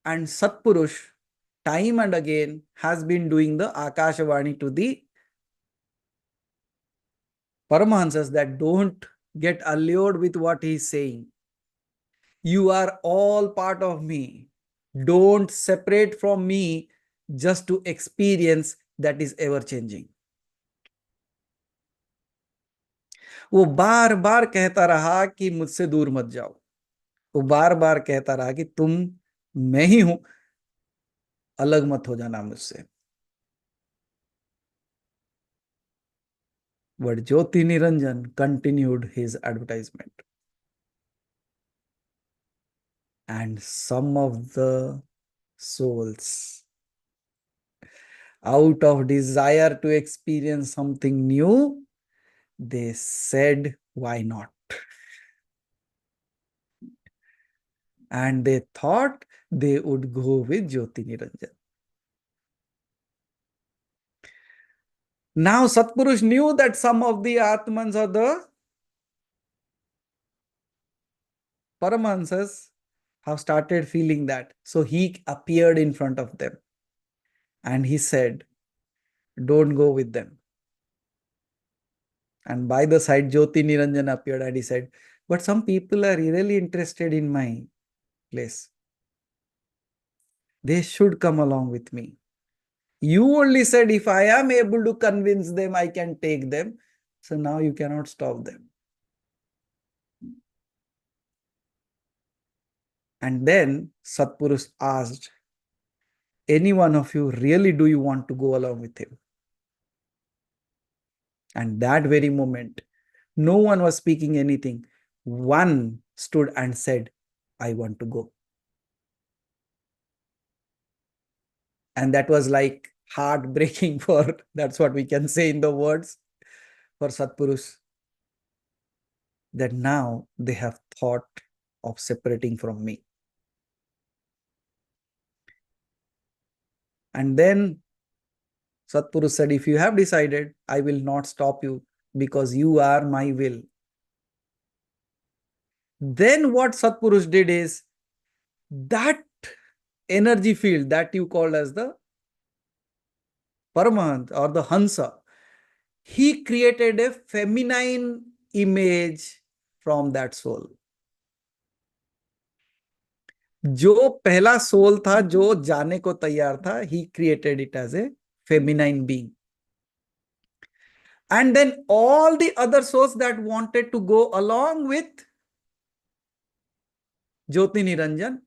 Speaker 2: And Satpurush, time and again, has been doing the Akashavani to the Paramahansas that don't get allured with what he is saying. You are all part of me. Don't separate from me just to experience that is ever changing. वो बार बार कहता रहा कि मुझसे दूर मत जाओ. वो बार बार कहता रहा कि तुम मैं ही हूं, अलग मत हो जाना मुझसे. But Jyoti Niranjan continued his advertisement. And some of the souls, out of desire to experience something new, they said, why not? And they thought they would go with Jyoti Niranjan. Now Satpurush knew that some of the Atmans or the Paramahansas have started feeling that. So he appeared in front of them and he said, don't go with them. And by the side, Jyoti Niranjan appeared and he said, but some people are really interested in my place. They should come along with me. You only said if I am able to convince them, I can take them. So now you cannot stop them. And then Satpurush asked, any one of you, really do you want to go along with him? And that very moment, no one was speaking anything. One stood and said, I want to go. And that was like heartbreaking for, that's what we can say in the words, for Satpurush, that now they have thought of separating from me. And then Satpurush said, if you have decided, I will not stop you because you are my will. Then what Satpurush did is that energy field that you called as the Paramahant or the Hansa, he created a feminine image from that soul. जो पहला soul था जो जाने को तैयार था, he created it as a feminine being. And then all the other souls that wanted to go along with Jyoti Niranjan,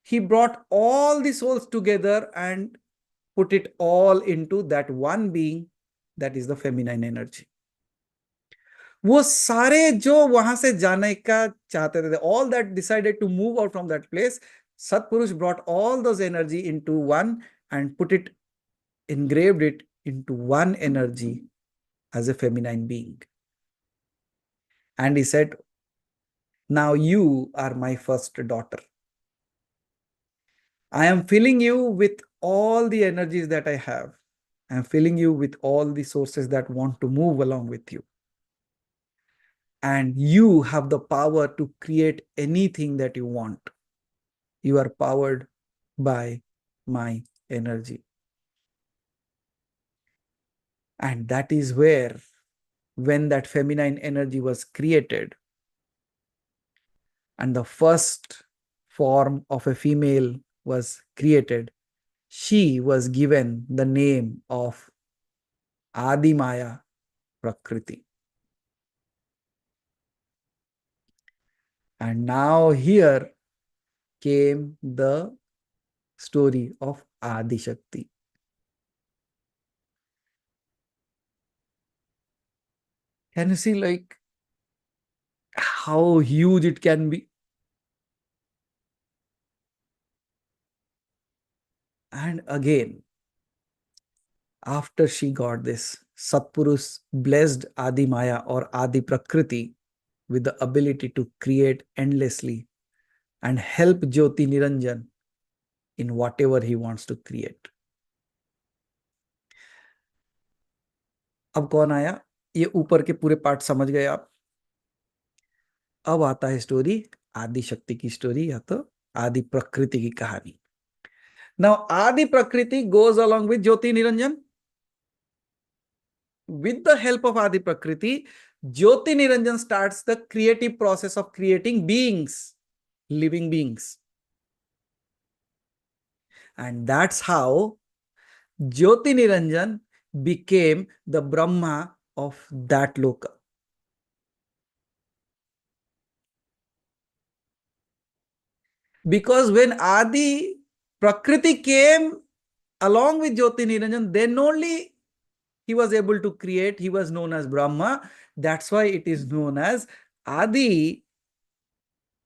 Speaker 2: he brought all the souls together and put it all into that one being, that is the feminine energy. वो सारे जो वहां से जाने का चाहते थे, all that decided to move out from that place, Satpurush brought all those energy into one and put it, engraved it into one energy as a feminine being. And he said, now you are my first daughter. I am filling you with all the energies that I have. I am filling you with all the sources that want to move along with you. And you have the power to create anything that you want. You are powered by my energy. And that is where, when that feminine energy was created, and the first form of a female was created, she was given the name of Adi Maya Prakriti. And now here came the story of Adi Shakti. Can you see like how huge it can be? And again, after she got this, Satpurush blessed Adi Maya or Adi Prakriti with the ability to create endlessly and help Jyoti Niranjan in whatever he wants to create. अब कौन आया? ये ऊपर के पूरे part समझ गए आप? अब आता है स्टोरी आदि शक्ति की स्टोरी या तो आदि प्रकृति की कहानी. Now Adi Prakriti goes along with Jyoti Niranjan. With the help of Adi Prakriti, Jyoti Niranjan starts the creative process of creating beings, living beings. And that's how Jyoti Niranjan became the Brahma of that loka. Because when Adi Prakriti came along with Jyoti Niranjan, then only he was able to create. He was known as Brahma. That's why it is known as Adi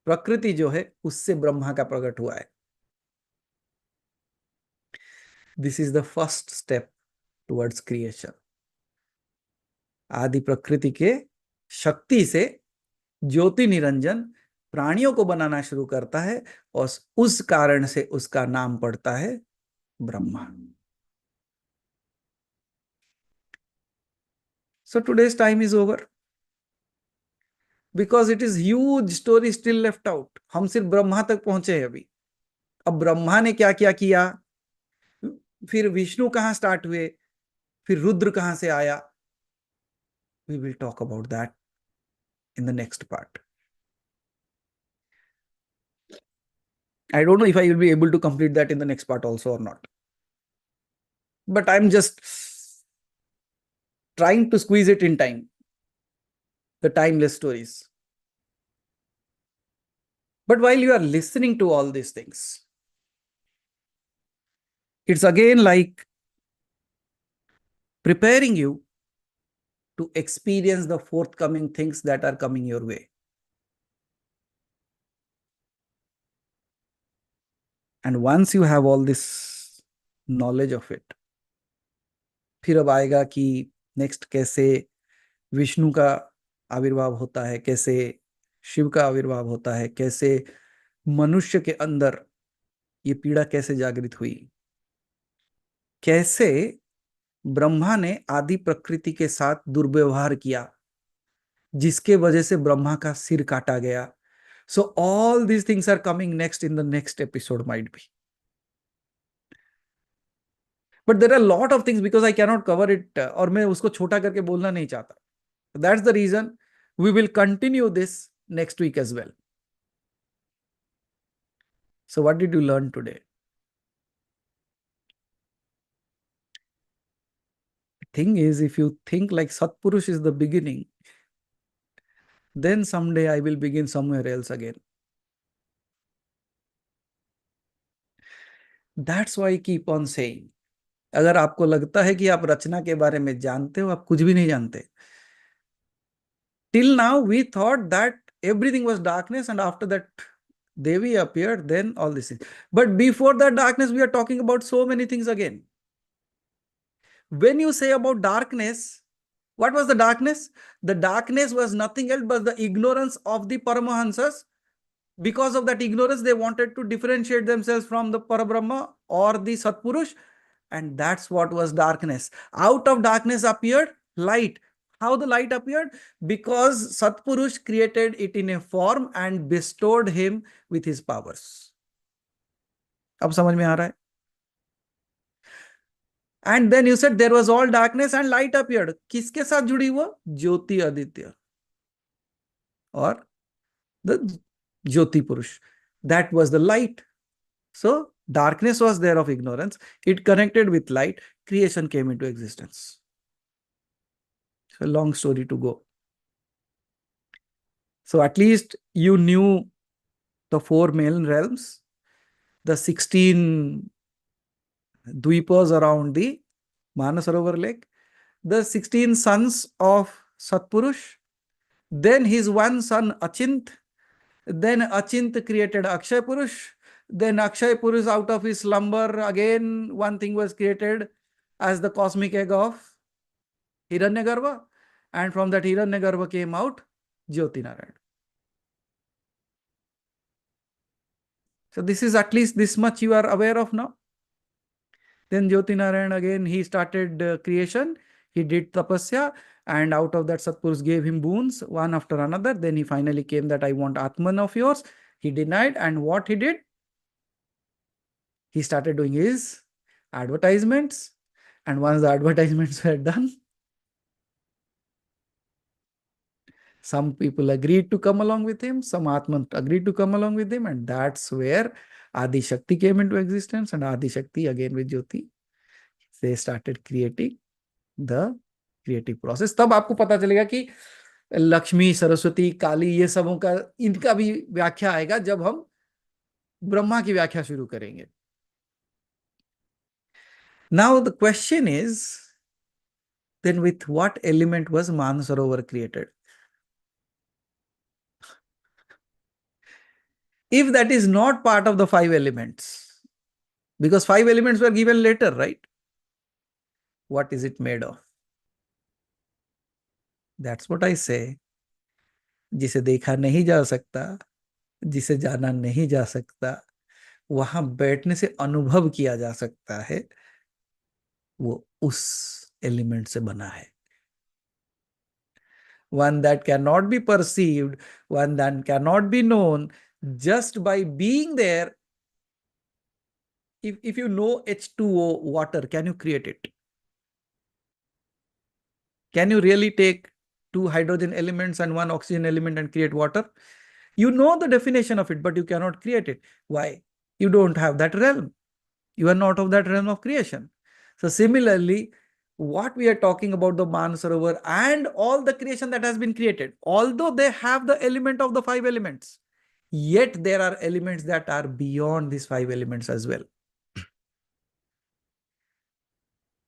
Speaker 2: Prakriti जो है उससे ब्रह्मा का प्रकट हुआ है. This is the first step towards creation. आदि प्रकृति के शक्ति से ज्योति निरंजन प्राणियों को बनाना शुरू करता है और उस कारण से उसका नाम पड़ता है Brahma. So today's time is over because it is huge story still left out. हम सिर्फ ब्रह्मा तक पहुंचे हैं अभी. अब ब्रह्मा ने क्या क्या किया, फिर विष्णु कहां स्टार्ट हुए, फिर रुद्र कहां से आया. We will talk about that in the next part. I don't know if I will be able to complete that in the next part also or not. But I'm just trying to squeeze it in time. The timeless stories. But while you are listening to all these things, it's again like preparing you to experience the forthcoming things that are coming your way. And once you have all this knowledge of it, फिर अब आएगा कि next कैसे विष्णु का आविर्भाव होता है, कैसे शिव का आविर्भाव होता है, कैसे मनुष्य के अंदर ये पीड़ा कैसे जागृत हुई, कैसे ब्रह्मा ने आदि प्रकृति के साथ दुर्व्यवहार किया, जिसके वजह से ब्रह्मा का सिर काटा गया. So all these things are coming next in the next episode might be. But there are lot of things because I cannot cover it, और मैं उसको छोटा करके बोलना नहीं चाहता. That's the reason we will continue this next week as well. So what did you learn today? The thing is, if you think like Satpurush is the beginning, then someday I will begin somewhere else again. That's why I keep on saying, अगर आपको लगता है कि आप रचना के बारे में जानते हो, आप कुछ भी नहीं जानते. Till now we thought that everything was darkness, and after that Devi appeared, then all this things. But before that darkness, we are talking about so many things again. When you say about darkness, what was the darkness? The darkness was nothing else but the ignorance of the Paramahansas. Because of that ignorance, they wanted to differentiate themselves from the Parabrahma or the Satpurush, and that's what was darkness. Out of darkness appeared light. How the light appeared? Because Satpurush created it in a form and bestowed him with his powers. अब समझ में आ रहा है? And then you said there was all darkness and light appeared. किसके साथ जुड़ी वो? ज्योति Aditya or the Jyoti Purush. That was the light. So darkness was there of ignorance. It connected with light. Creation came into existence. It's a long story to go. So at least you knew the four main realms, the 16 dweepas around the Manasarovar lake, the 16 sons of Satpurush, then his one son Achint, then Achint created Akshay Purush, then Akshay Purush out of his slumber, again one thing was created as the cosmic egg of Hiranyagarbha, and from that Hiranyagarbha came out Jyoti Narayan. So this is at least this much you are aware of now. Then Jyoti Narayan again, he started creation, he did tapasya, and out of that Satpurus gave him boons one after another. Then he finally came that I want Atman of yours. He denied, and what he did? He started doing his advertisements, and once the advertisements were done, some people agreed to come along with him, some Atman agreed to come along with him, and that's where Adi Shakti came into existence, and Adi Shakti again with Jyoti, they started creating the creative process. तब आपको पता चलेगा कि लक्ष्मी, सरस्वती, काली, ये सबों का इनका भी व्याख्या आएगा जब हम ब्रह्मा की व्याख्या शुरू करेंगे. Now the question is, then with what element was Mansarovar created? If that is not part of the five elements, because five elements were given later, right? What is it made of? That's what I say. जिसे देखा नहीं जा सकता, जिसे जाना नहीं जा सकता, वहां बैठने से अनुभव किया जा सकता है, वो उस एलिमेंट से बना है. One that cannot be perceived, one that cannot be known, just by being there. If you know H2O, water, can you create it? Can you really take two hydrogen elements and one oxygen element and create water? You know the definition of it, but you cannot create it. Why? You don't have that realm. You are not of that realm of creation. So similarly, what we are talking about, the Mansarovar and all the creation that has been created, although they have the element of the five elements, yet there are elements that are beyond these five elements as well.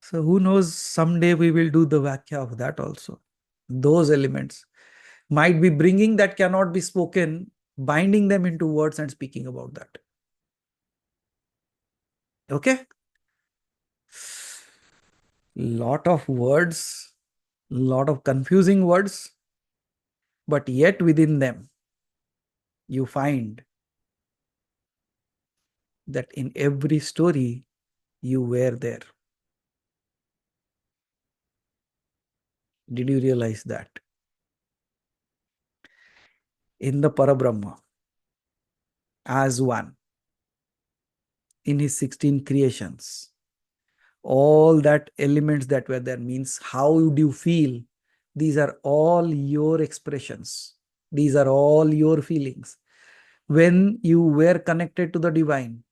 Speaker 2: So who knows, someday we will do the Vakhya of that also. Those elements might be bringing that cannot be spoken, binding them into words and speaking about that. Okay? Lot of words, lot of confusing words, but yet within them, you find that in every story, you were there. Did you realize that? In the Parabrahma, as one, in his 16 creations, all that elements that were there, means how do you feel? These are all your expressions. These are all your feelings. When you were connected to the divine,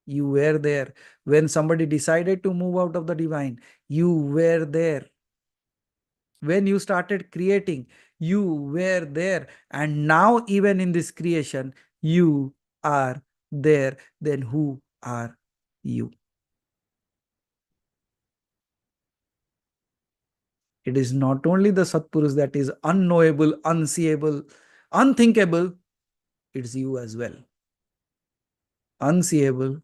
Speaker 2: you were there. When somebody decided to move out of the divine, you were there. When you started creating, you were there. And now, even in this creation, you are there. Then who are you? It is not only the Satpurus that is unknowable, unseeable, unthinkable, it's you as well. Unseeable,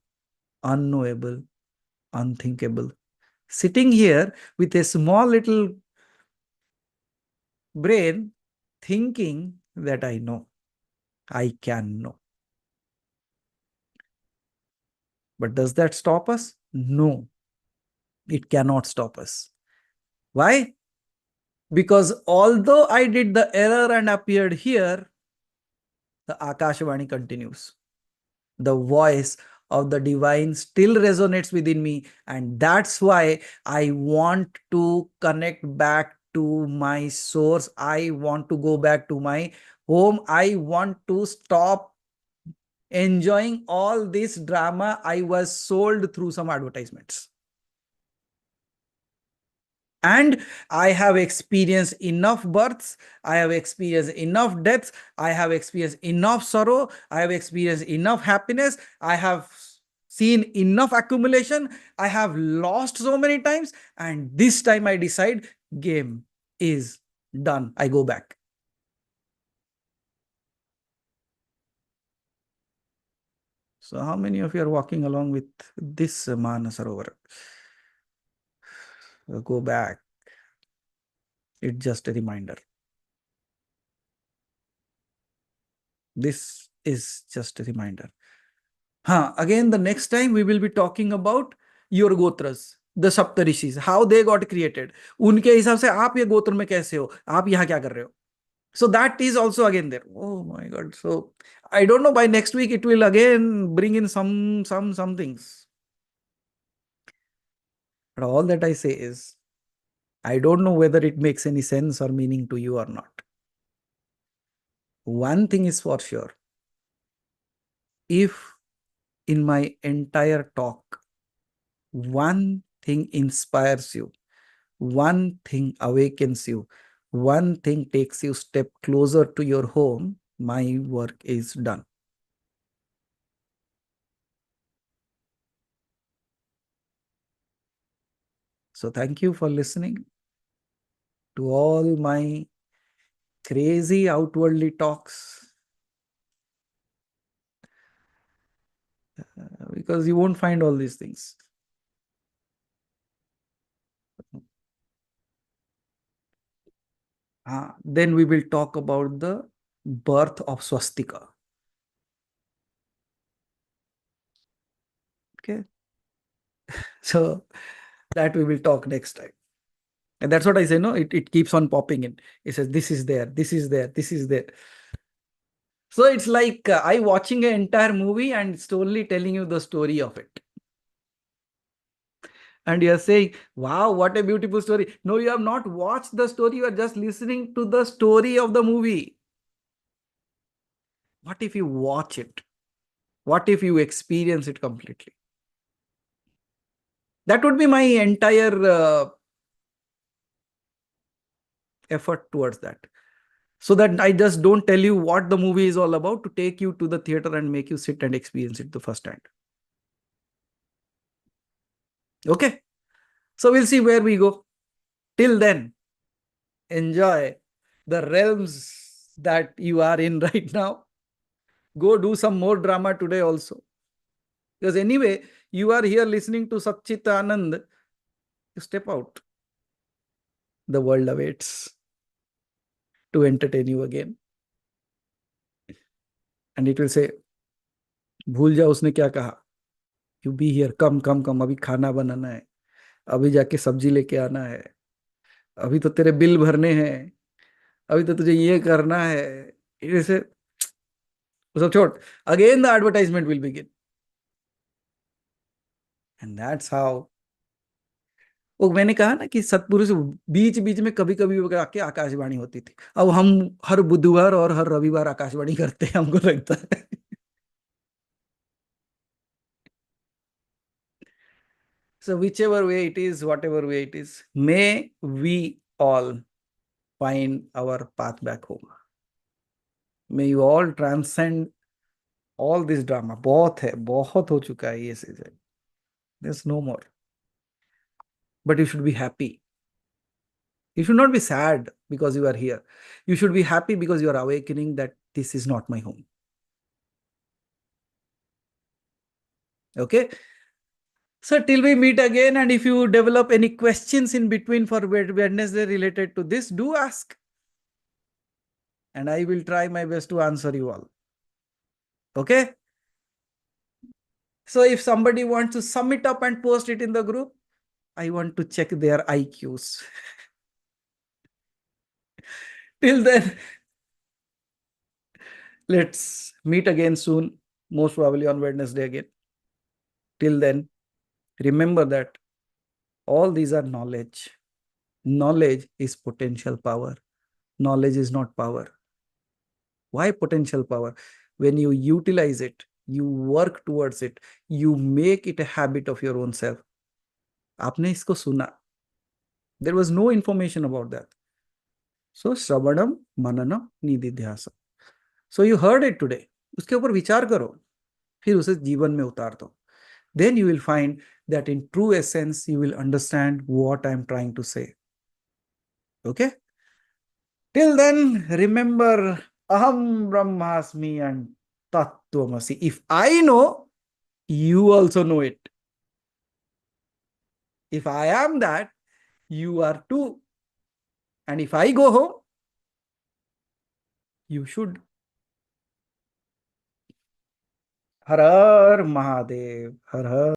Speaker 2: unknowable, unthinkable. Sitting here with a small little brain, thinking that I know, I can know. But does that stop us? No, it cannot stop us. Why? Because although I did the error and appeared here, the Akashvani continues. The voice of the divine still resonates within me, and that's why I want to connect back to my source. I want to go back to my home. I want to stop enjoying all this drama I was sold through some advertisements. And I have experienced enough births, I have experienced enough deaths, I have experienced enough sorrow, I have experienced enough happiness, I have seen enough accumulation, I have lost so many times, and this time I decide game is done. I go back. So how many of you are walking along with this Manasarovar? Go back. It's just a reminder. This is just a reminder. Again, the next time we will be talking about your gotras, the Saptarishis, how they got created. उनके हिसाब से आप ये गोत्र में कैसे हो? आप यहाँ क्या कर रहे हो? So that is also again there. Oh my God. So I don't know, by next week it will again bring in some things. But all that I say is, I don't know whether it makes any sense or meaning to you or not. One thing is for sure. If in my entire talk, one thing inspires you, one thing awakens you, one thing takes you step closer to your home, my work is done. So thank you for listening to all my crazy outwardly talks, because you won't find all these things. Then we will talk about the birth of swastika. Okay. So that we will talk next time. And that's what I say, no? It keeps on popping in. It says, this is there, this is there, this is there. So it's like I watching an entire movie and it's only telling you the story of it. And you're saying, wow, what a beautiful story. No, you have not watched the story. You are just listening to the story of the movie. What if you watch it? What if you experience it completely? That would be my entire effort towards that. So that I just don't tell you what the movie is all about, to take you to the theater and make you sit and experience it the first hand. Okay. So we'll see where we go. Till then, enjoy the realms that you are in right now. Go do some more drama today also. Because anyway, you are here listening to Satchit Anand. You step out. The world awaits to entertain you again. And it will say, भूल जा उसने क्या कहा. You be here. Come. अभी खाना बनाना है. अभी जाके सब्जी लेके आना है. अभी तो तेरे बिल भरने हैं, अभी तो तुझे ये करना है, ऐसे वो सब छोड़. Again the advertisement will begin, and that's how. वो मैंने कहा ना कि सतपुरुष बीच बीच में कभी कभी आके आकाशवाणी होती थी. अब हम हर बुधवार और हर रविवार आकाशवाणी करते हैं, हमको लगता है. So whichever way it is, whatever way it is, may we all find our path back home. May you all transcend all this drama. बहुत है, बहुत हो चुका है ये season. There's no more. But you should be happy. You should not be sad because you are here. You should be happy because you are awakening that this is not my home. Okay? So till we meet again, and if you develop any questions in between for Wednesday related to this, do ask. And I will try my best to answer you all. Okay? So if somebody wants to sum it up and post it in the group, I want to check their IQs. Till then, let's meet again soon, most probably on Wednesday again. Till then, remember that all these are knowledge. Knowledge is potential power. Knowledge is not power. Why potential power? When you utilize it, you work towards it, you make it a habit of your own self. आपने इसको सुना. There was no information about that. So श्रवणम मननम निधिध्यासम. So you heard it today. उसके ऊपर विचार करो, फिर उसे जीवन में उतार दो. Then you will find that in true essence you will understand what I am trying to say. Okay? Till then, remember Aham Brahmasmi and Tattvamasi. If I know, you also know it. If I am that, you are too. And if I go home, you should. Har Har Mahadev. Har Har.